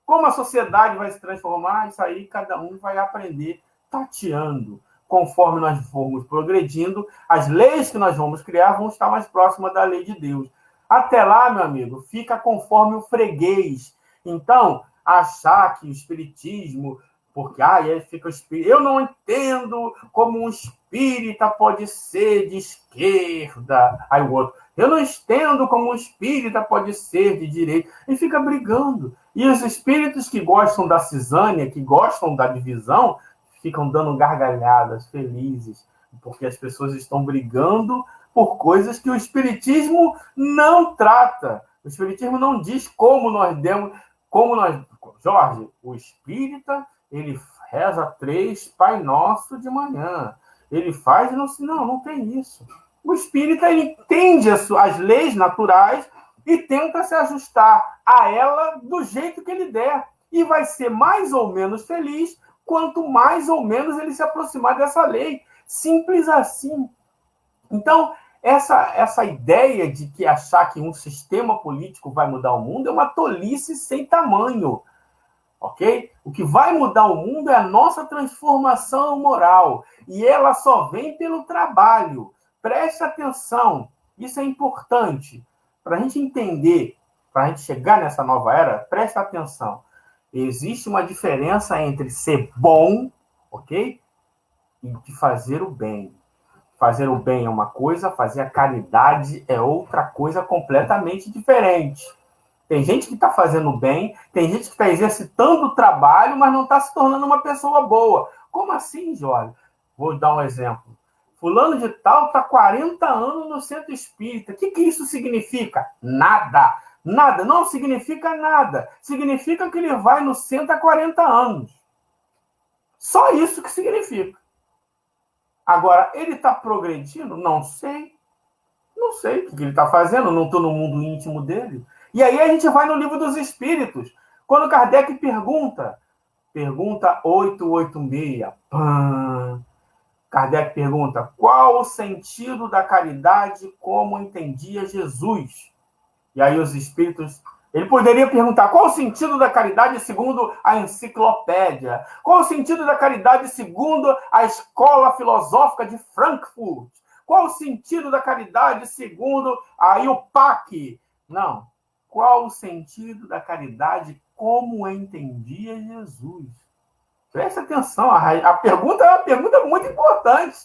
Como a sociedade vai se transformar? Isso aí cada um vai aprender tateando. Conforme nós formos progredindo, as leis que nós vamos criar vão estar mais próximas da lei de Deus. Até lá, meu amigo, fica conforme o freguês. Então, achar que o espiritismo, porque aí fica o espírito. Eu não entendo como um espírita pode ser de esquerda. Aí o outro, eu não entendo como um espírita pode ser de direita. E fica brigando. E os espíritos que gostam da cisânia, que gostam da divisão, ficam dando gargalhadas, felizes, porque as pessoas estão brigando por coisas que o espiritismo não trata. O espiritismo não diz como nós demos, Jorge, o espírita, ele reza 3 Pai Nosso de manhã. Ele faz, não tem isso. O espírita, ele entende as leis naturais e tenta se ajustar a ela do jeito que ele der. E vai ser mais ou menos feliz quanto mais ou menos ele se aproximar dessa lei. Simples assim. Então, essa ideia de que achar que um sistema político vai mudar o mundo é uma tolice sem tamanho. Ok? O que vai mudar o mundo é a nossa transformação moral. E ela só vem pelo trabalho. Preste atenção. Isso é importante. Para a gente entender, para a gente chegar nessa nova era, preste atenção. Existe uma diferença entre ser bom, ok? E de fazer o bem. Fazer o bem é uma coisa, fazer a caridade é outra coisa completamente diferente. Tem gente que está fazendo bem, tem gente que está exercitando o trabalho, mas não está se tornando uma pessoa boa. Como assim, Jorge? Vou dar um exemplo. Fulano de tal está 40 anos no centro espírita. O que isso significa? Nada. Nada. Não significa nada. Significa que ele vai no centro há 40 anos. Só isso que significa. Agora, ele está progredindo? Não sei. Não sei o que ele está fazendo, não estou no mundo íntimo dele. E aí a gente vai no Livro dos Espíritos. Quando Kardec pergunta 886, Kardec pergunta, qual o sentido da caridade como entendia Jesus? E aí os Espíritos... Ele poderia perguntar, qual o sentido da caridade segundo a enciclopédia? Qual o sentido da caridade segundo a Escola Filosófica de Frankfurt? Qual o sentido da caridade segundo a IUPAC? Não. Qual o sentido da caridade como entendia Jesus? Preste atenção, a pergunta é uma pergunta muito importante.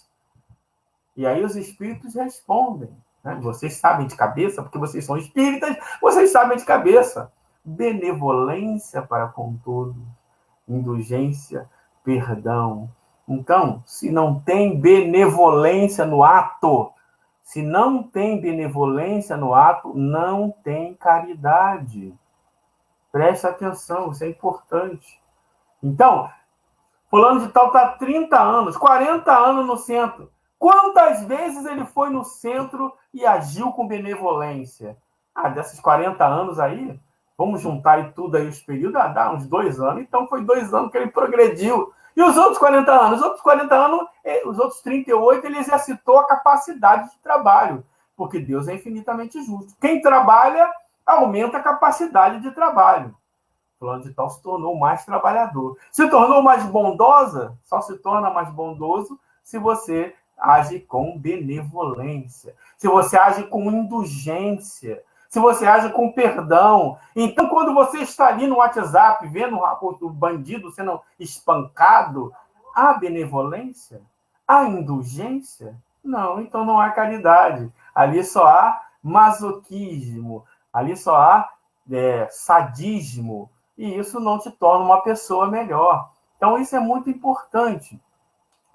E aí os espíritos respondem. Né? Vocês sabem de cabeça, porque vocês são espíritas, vocês sabem de cabeça. Benevolência para com todos, indulgência, perdão. Então, se não tem benevolência no ato, não tem caridade. Preste atenção, isso é importante. Então, fulano de tal está 30 anos, 40 anos no centro. Quantas vezes ele foi no centro e agiu com benevolência? Desses 40 anos aí, vamos juntar e tudo aí os períodos, dá uns 2 anos. Então, foi 2 anos que ele progrediu. E os outros 40 anos? Os outros 40 anos, os outros 38, ele exercitou a capacidade de trabalho. Porque Deus é infinitamente justo. Quem trabalha, aumenta a capacidade de trabalho. Fulano de tal se tornou mais trabalhador. Se tornou mais bondosa? Só se torna mais bondoso se você age com benevolência. Se você age com indulgência. Se você age com perdão. Então, quando você está ali no WhatsApp, vendo o bandido sendo espancado, há benevolência? Há indulgência? Não, então não há caridade. Ali só há masoquismo. Ali só há sadismo. E isso não te torna uma pessoa melhor. Então, isso é muito importante,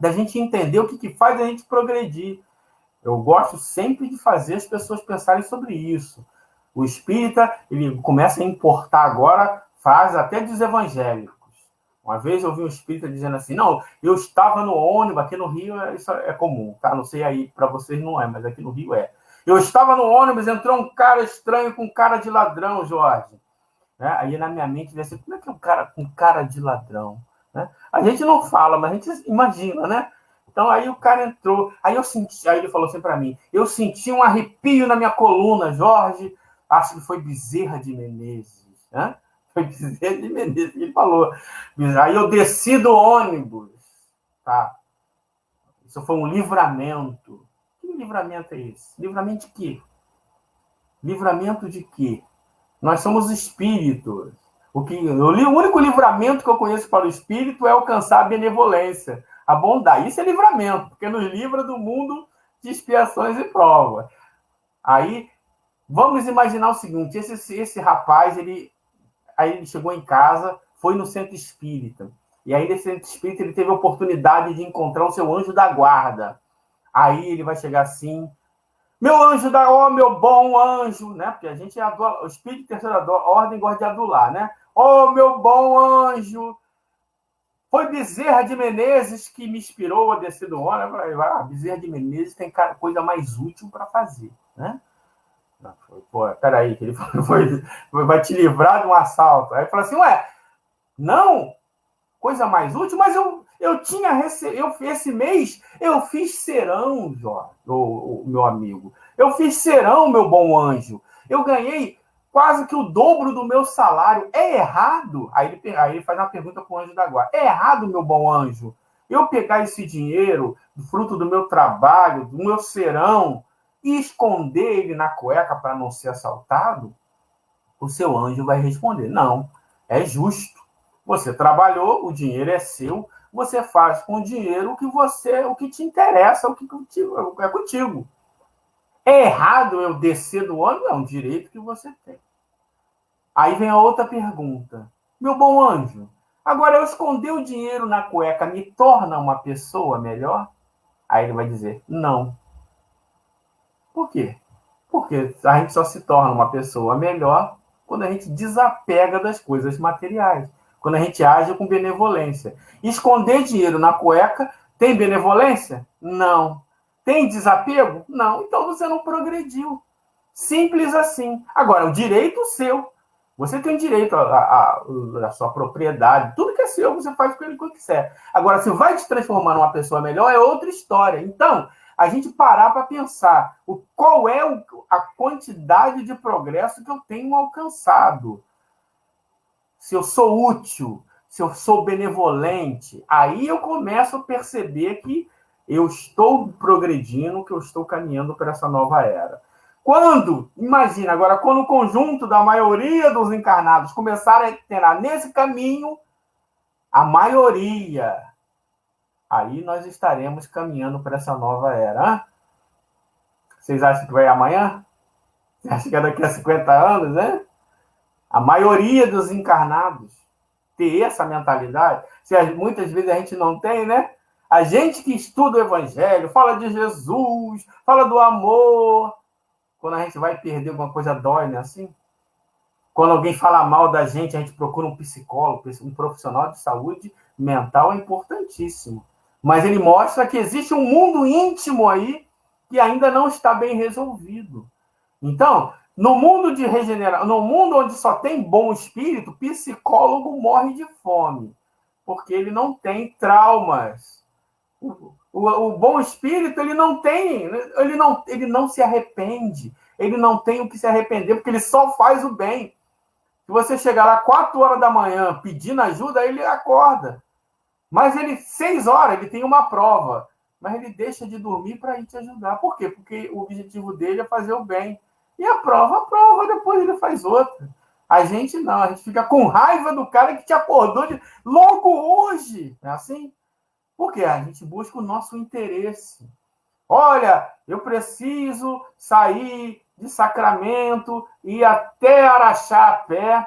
da gente entender o que faz a gente progredir. Eu gosto sempre de fazer as pessoas pensarem sobre isso. O espírita, ele começa a importar agora frases até dos evangélicos. Uma vez eu vi um espírita dizendo assim, não, eu estava no ônibus, aqui no Rio isso é comum, tá? Não sei aí, para vocês não é, mas aqui no Rio é. Eu estava no ônibus, entrou um cara estranho com cara de ladrão, Jorge. Né? Aí na minha mente deve ser, como é que é um cara com cara de ladrão? Né? A gente não fala, mas a gente imagina, né? Então aí o cara entrou, aí ele falou assim para mim, eu senti um arrepio na minha coluna, Jorge, acho que foi Bezerra de Menezes, né? Foi Bezerra de Menezes que ele falou. Aí eu desci do ônibus, tá? Isso foi um livramento. Que livramento é esse? Livramento de quê? Livramento de quê? Nós somos espíritos. O único livramento que eu conheço para o espírito é alcançar a benevolência, a bondade. Isso é livramento, porque nos livra do mundo de expiações e provas. Aí, vamos imaginar o seguinte, esse rapaz, aí ele chegou em casa, foi no centro espírita. E aí, nesse centro espírita, ele teve a oportunidade de encontrar o seu anjo da guarda. Aí ele vai chegar assim, meu anjo meu bom anjo, né? Porque a gente adora, o espírito de terceira ordem gosta de adular, né? Meu bom anjo, foi Bezerra de Menezes que me inspirou a descer do ônibus. Eu falei, Bezerra de Menezes tem coisa mais útil para fazer, né? Pô, peraí, que ele vai te livrar de um assalto. Aí eu falei assim, não, coisa mais útil, mas eu tinha esse mês eu fiz serão, Jorge, o meu amigo. Eu fiz serão, meu bom anjo. Eu ganhei quase que o dobro do meu salário. É errado? Aí ele faz uma pergunta para o anjo da guarda. É errado, meu bom anjo, eu pegar esse dinheiro, fruto do meu trabalho, do meu serão, e esconder ele na cueca para não ser assaltado? O seu anjo vai responder, não, é justo. Você trabalhou, o dinheiro é seu, você faz com o dinheiro o que te interessa, o que é contigo. É errado eu descer do ônibus? É um direito que você tem. Aí vem a outra pergunta. Meu bom anjo, agora eu esconder o dinheiro na cueca me torna uma pessoa melhor? Aí ele vai dizer, não. Por quê? Porque a gente só se torna uma pessoa melhor quando a gente desapega das coisas materiais, quando a gente age com benevolência. Esconder dinheiro na cueca tem benevolência? Não. Tem desapego? Não. Então você não progrediu. Simples assim. Agora, o direito seu. Você tem o direito à sua propriedade. Tudo que é seu, você faz com ele o que quiser. Agora, se vai te transformar numa pessoa melhor, é outra história. Então, a gente parar para pensar qual é a quantidade de progresso que eu tenho alcançado. Se eu sou útil, se eu sou benevolente, aí eu começo a perceber que eu estou progredindo, que eu estou caminhando para essa nova era. Imagina agora, quando o conjunto da maioria dos encarnados começar a entrar nesse caminho, a maioria, aí nós estaremos caminhando para essa nova era. Vocês acham que vai amanhã? Você acha que é daqui a 50 anos, né? A maioria dos encarnados ter essa mentalidade, muitas vezes a gente não tem, né? A gente que estuda o Evangelho, fala de Jesus, fala do amor, quando a gente vai perder alguma coisa, dói, né? Assim, quando alguém fala mal da gente, a gente procura um psicólogo, um profissional de saúde mental, é importantíssimo. Mas ele mostra que existe um mundo íntimo aí que ainda não está bem resolvido. Então, no mundo de regeneração, no mundo onde só tem bom espírito, psicólogo morre de fome, porque ele não tem traumas. O bom espírito, ele não se arrepende, ele não tem o que se arrepender, porque ele só faz o bem. Se você chegar lá 4 horas da manhã pedindo ajuda, ele acorda. Mas 6 horas, ele tem uma prova, mas ele deixa de dormir para ir te ajudar. Por quê? Porque o objetivo dele é fazer o bem. E a prova, depois ele faz outra. A gente não, a gente fica com raiva do cara que te acordou logo hoje. É assim? Por quê? A gente busca o nosso interesse. Olha, eu preciso sair de Sacramento e ir até Araxá a pé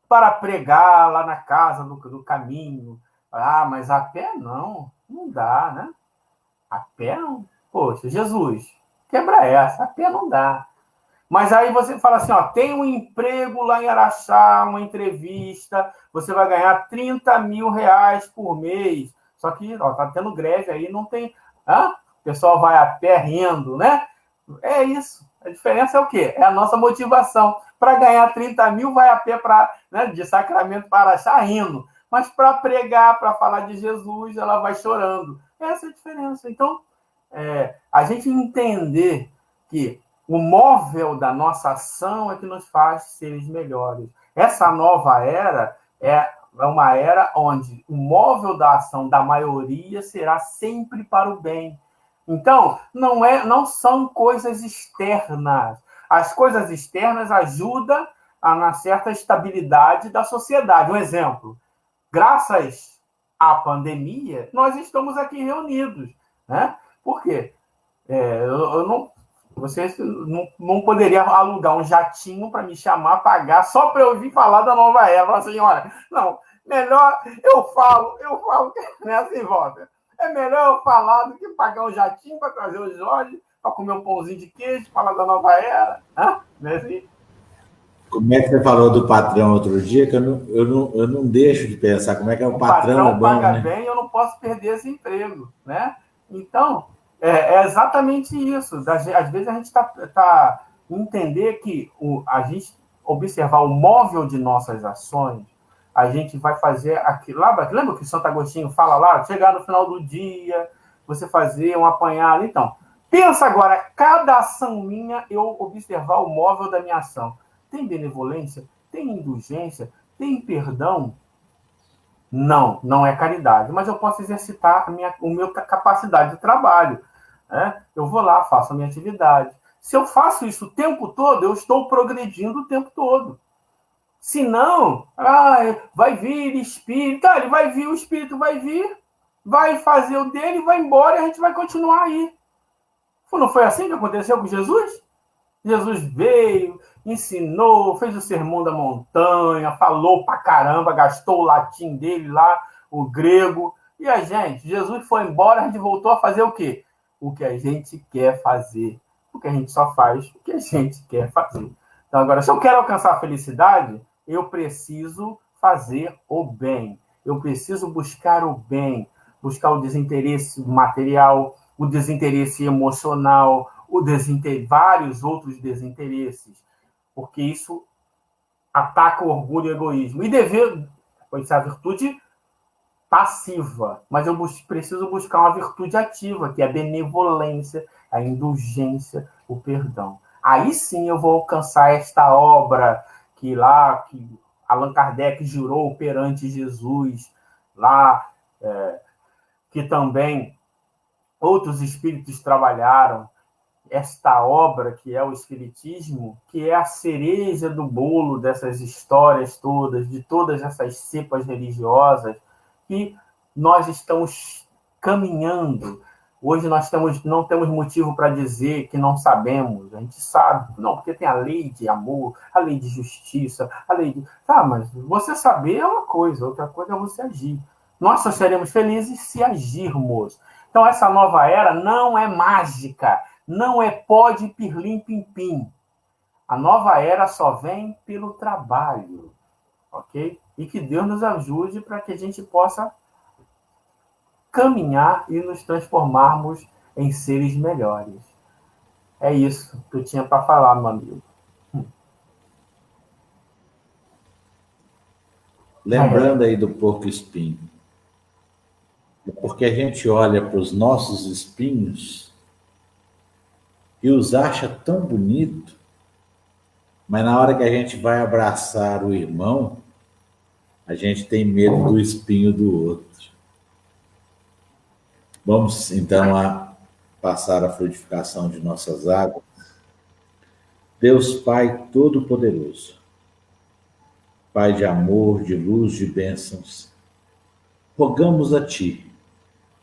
para pregar lá na casa do caminho. Ah, mas a pé não dá, né? A pé não. Poxa, Jesus, quebra essa, a pé não dá. Mas aí você fala assim, tem um emprego lá em Araxá, uma entrevista, você vai ganhar 30 mil reais por mês. Só que tá tendo greve aí, não tem... O pessoal vai a pé rindo, né? É isso. A diferença é o quê? É a nossa motivação. Para ganhar 30 mil, vai a pé de Sacramento para Araxá rindo. Mas para pregar, para falar de Jesus, ela vai chorando. Essa é a diferença. Então, a gente entender que o móvel da nossa ação é que nos faz seres melhores. Essa nova era é uma era onde o móvel da ação da maioria será sempre para o bem. Então, não são coisas externas. As coisas externas ajudam a uma certa estabilidade da sociedade. Um exemplo, graças à pandemia, nós estamos aqui reunidos, né? Por quê? Vocês não poderiam alugar um jatinho para me chamar, pagar, só para eu ouvir falar da nova era. Falar assim, olha, não, melhor eu falo, não é assim, volta. É melhor eu falar do que pagar um jatinho para trazer o Jorge, para comer um pãozinho de queijo, falar da nova era. Não é assim? Como é que você falou do patrão outro dia, que eu não deixo de pensar como é que o patrão é bom, paga né? bem, eu não posso perder esse emprego, né? Então, é exatamente isso. Às vezes a gente tá entender que a gente observar o móvel de nossas ações, a gente vai fazer aquilo. Lembra que o Santo Agostinho fala lá? Chegar no final do dia, você fazer um apanhado. Então, pensa agora, cada ação minha, eu observar o móvel da minha ação. Tem benevolência? Tem indulgência? Tem perdão? Não é caridade, mas eu posso exercitar a minha capacidade de trabalho. Né? Eu vou lá, faço a minha atividade. Se eu faço isso o tempo todo, eu estou progredindo o tempo todo. Se não, vai vir espírito, ele vai vir, o espírito vai vir, vai fazer o dele, vai embora e a gente vai continuar aí. Não foi assim que aconteceu com Jesus? Jesus veio, ensinou, fez o sermão da montanha, falou pra caramba, gastou o latim dele lá, o grego. E a gente, Jesus foi embora, a gente voltou a fazer o quê? O que a gente quer fazer. Porque a gente só faz o que a gente quer fazer. Então, agora, se eu quero alcançar a felicidade, eu preciso fazer o bem. Eu preciso buscar o bem, buscar o desinteresse material, o desinteresse emocional, vários outros desinteresses, porque isso ataca o orgulho e o egoísmo. E dever pode ser a virtude passiva, mas eu preciso buscar uma virtude ativa, que é a benevolência, a indulgência, o perdão. Aí sim eu vou alcançar esta obra que Allan Kardec jurou perante Jesus, lá, que também outros espíritos trabalharam, esta obra que é o Espiritismo, que é a cereja do bolo dessas histórias todas, de todas essas cepas religiosas, que nós estamos caminhando. Hoje nós não temos motivo para dizer que não sabemos, a gente sabe, não, porque tem a lei de amor, a lei de justiça, a lei de... mas você saber é uma coisa, outra coisa é você agir. Nós só seremos felizes se agirmos. Então essa nova era não é mágica, não é pó de pirlim-pim-pim. A nova era só vem pelo trabalho, ok? E que Deus nos ajude para que a gente possa caminhar e nos transformarmos em seres melhores. É isso que eu tinha para falar, meu amigo. Lembrando aí do porco-espinho, porque a gente olha para os nossos espinhos e os acha tão bonito, mas na hora que a gente vai abraçar o irmão, a gente tem medo do espinho do outro. Vamos então a passar a frutificação de nossas águas. Deus Pai Todo-Poderoso, Pai de amor, de luz, de bênçãos, rogamos a Ti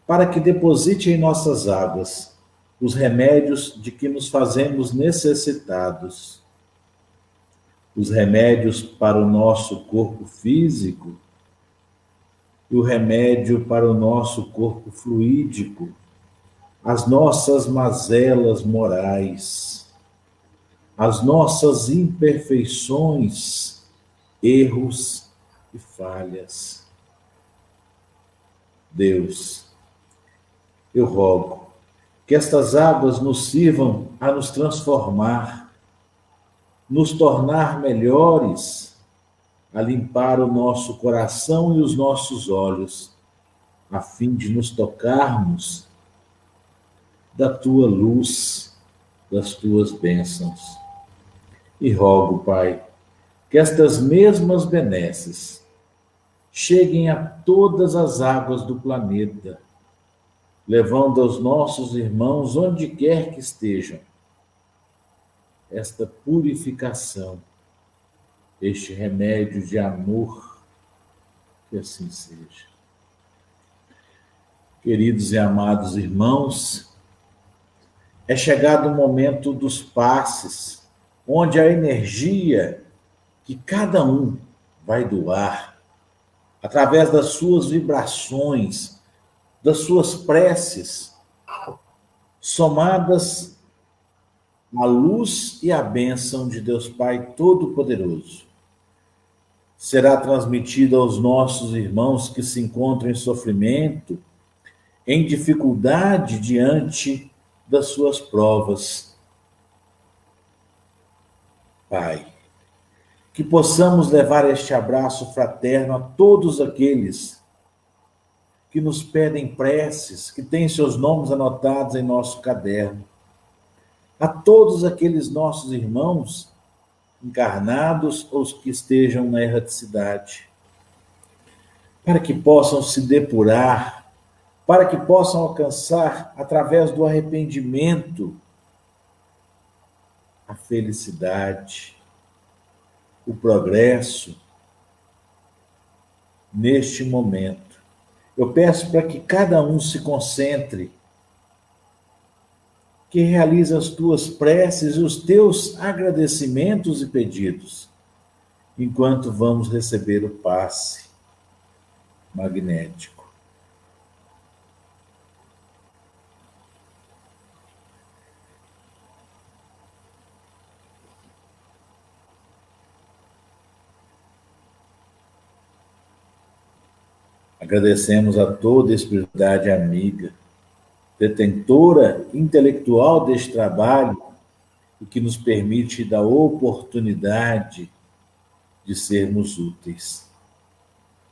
para que deposite em nossas águas os remédios de que nos fazemos necessitados, os remédios para o nosso corpo físico e o remédio para o nosso corpo fluídico, as nossas mazelas morais, as nossas imperfeições, erros e falhas. Deus, eu rogo que estas águas nos sirvam a nos transformar, nos tornar melhores, a limpar o nosso coração e os nossos olhos, a fim de nos tocarmos da tua luz, das tuas bênçãos. E rogo, Pai, que estas mesmas benesses cheguem a todas as águas do planeta, levando aos nossos irmãos, onde quer que estejam, esta purificação, este remédio de amor, que assim seja. Queridos e amados irmãos, é chegado o momento dos passes, onde a energia que cada um vai doar, através das suas vibrações, das suas preces, somadas à luz e à bênção de Deus Pai Todo-Poderoso, será transmitida aos nossos irmãos que se encontram em sofrimento, em dificuldade diante das suas provas. Pai, que possamos levar este abraço fraterno a todos aqueles que nos pedem preces, que têm seus nomes anotados em nosso caderno, a todos aqueles nossos irmãos encarnados ou os que estejam na erraticidade, para que possam se depurar, para que possam alcançar, através do arrependimento, a felicidade, o progresso neste momento. Eu peço para que cada um se concentre que realiza as tuas preces e os teus agradecimentos e pedidos, enquanto vamos receber o passe magnético. Agradecemos a toda a espiritualidade amiga, detentora intelectual deste trabalho, e que nos permite dar oportunidade de sermos úteis.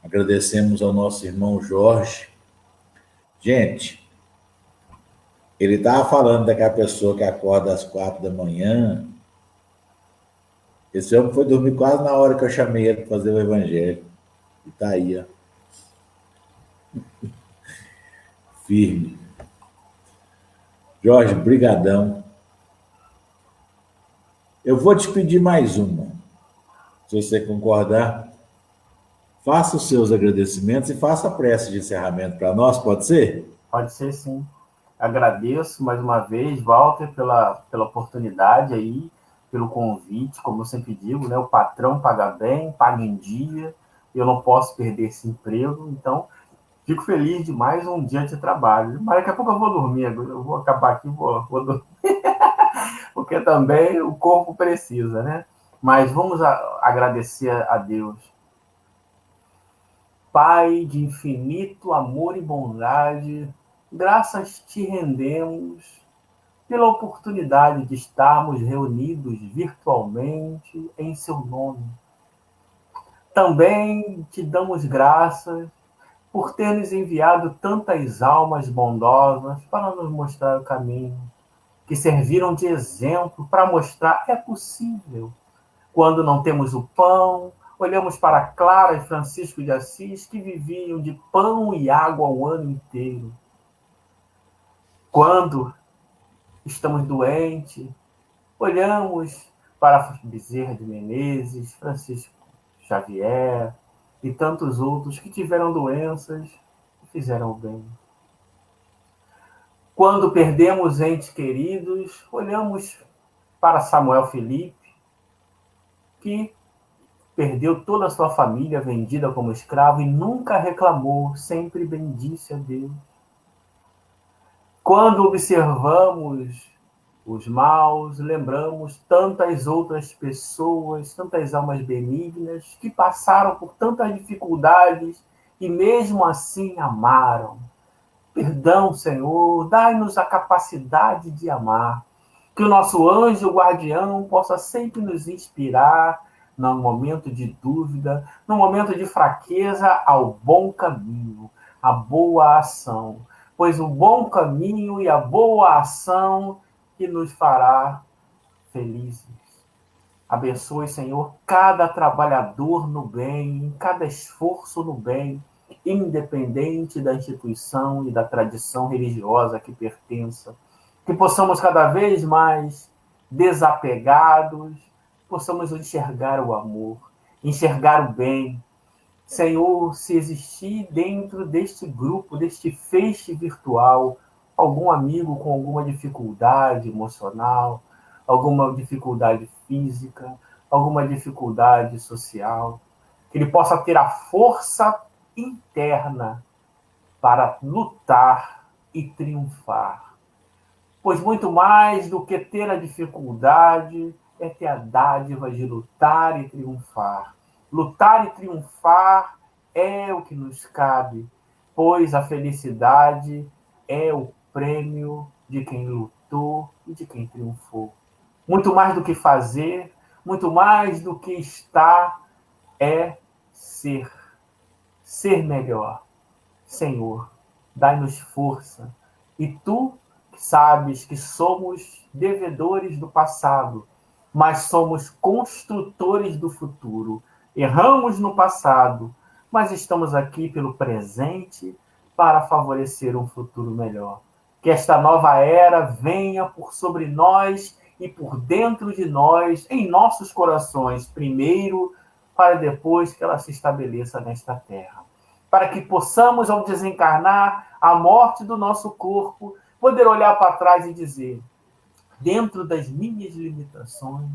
Agradecemos ao nosso irmão Jorge. Gente, ele estava falando daquela pessoa que acorda às 4 da manhã. Esse homem foi dormir quase na hora que eu chamei ele para fazer o evangelho. E está aí, ó. Firme. Jorge, brigadão. Eu vou te pedir mais uma. Se você concordar, faça os seus agradecimentos e faça a prece de encerramento para nós, pode ser? Pode ser, sim. Agradeço mais uma vez, Walter, pela oportunidade aí, pelo convite, como eu sempre digo, né? O patrão paga bem, paga em dia, eu não posso perder esse emprego, então fico feliz de mais um dia de trabalho. Mas daqui a pouco eu vou dormir, eu vou acabar aqui, vou dormir, porque também o corpo precisa, né? Mas vamos agradecer a Deus. Pai de infinito amor e bondade, graças te rendemos pela oportunidade de estarmos reunidos virtualmente em seu nome. Também te damos graças por ter nos enviado tantas almas bondosas para nos mostrar o caminho, que serviram de exemplo para mostrar é possível. Quando não temos o pão, olhamos para Clara e Francisco de Assis, que viviam de pão e água o ano inteiro. Quando estamos doentes, olhamos para Bezerra de Menezes, Francisco Xavier e tantos outros que tiveram doenças e fizeram o bem. Quando perdemos entes queridos, olhamos para Samuel Felipe, que perdeu toda a sua família vendida como escravo e nunca reclamou, sempre bendisse a Deus. Quando observamos os maus, lembramos tantas outras pessoas, tantas almas benignas que passaram por tantas dificuldades e mesmo assim amaram. Perdão, Senhor, dai-nos a capacidade de amar, que o nosso anjo guardião possa sempre nos inspirar no momento de dúvida, no momento de fraqueza, ao bom caminho, à boa ação, pois o bom caminho e a boa ação que nos fará felizes. Abençoe, Senhor, cada trabalhador no bem, cada esforço no bem, independente da instituição e da tradição religiosa que pertença. Que possamos cada vez mais desapegados, possamos enxergar o amor, enxergar o bem. Senhor, se existir dentro deste grupo, deste feixe virtual, algum amigo com alguma dificuldade emocional, alguma dificuldade física, alguma dificuldade social, que ele possa ter a força interna para lutar e triunfar. Pois muito mais do que ter a dificuldade é ter a dádiva de lutar e triunfar. Lutar e triunfar é o que nos cabe, pois a felicidade é o prêmio de quem lutou e de quem triunfou. Muito mais do que fazer, muito mais do que estar, é ser. Ser melhor. Senhor, dai-nos força. E tu sabes que somos devedores do passado, mas somos construtores do futuro. Erramos no passado, mas estamos aqui pelo presente para favorecer um futuro melhor. Que esta nova era venha por sobre nós e por dentro de nós, em nossos corações, primeiro, para depois que ela se estabeleça nesta terra. Para que possamos, ao desencarnar, a morte do nosso corpo, poder olhar para trás e dizer: dentro das minhas limitações,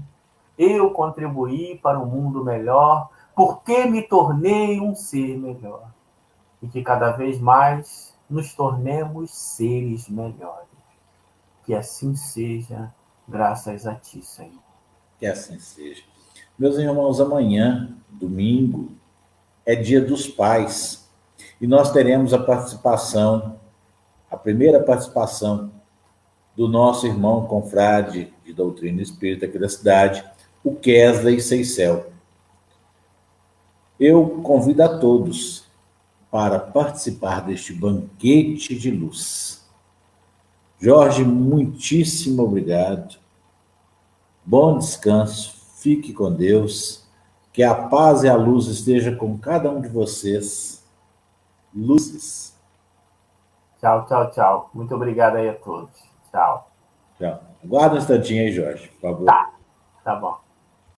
eu contribuí para um mundo melhor, porque me tornei um ser melhor. E que cada vez mais nos tornemos seres melhores. Que assim seja, graças a ti, Senhor. Que assim seja. Meus irmãos, amanhã, domingo, é Dia dos Pais. E nós teremos a primeira participação do nosso irmão confrade de doutrina espírita aqui da cidade, o Kesley Seicel. Eu convido a todos para participar deste banquete de luz. Jorge, muitíssimo obrigado. Bom descanso, fique com Deus, que a paz e a luz esteja com cada um de vocês. Luzes. Tchau, tchau, tchau. Muito obrigado aí a todos. Tchau. Tchau. Aguarda um instantinho aí, Jorge, por favor. Tá bom.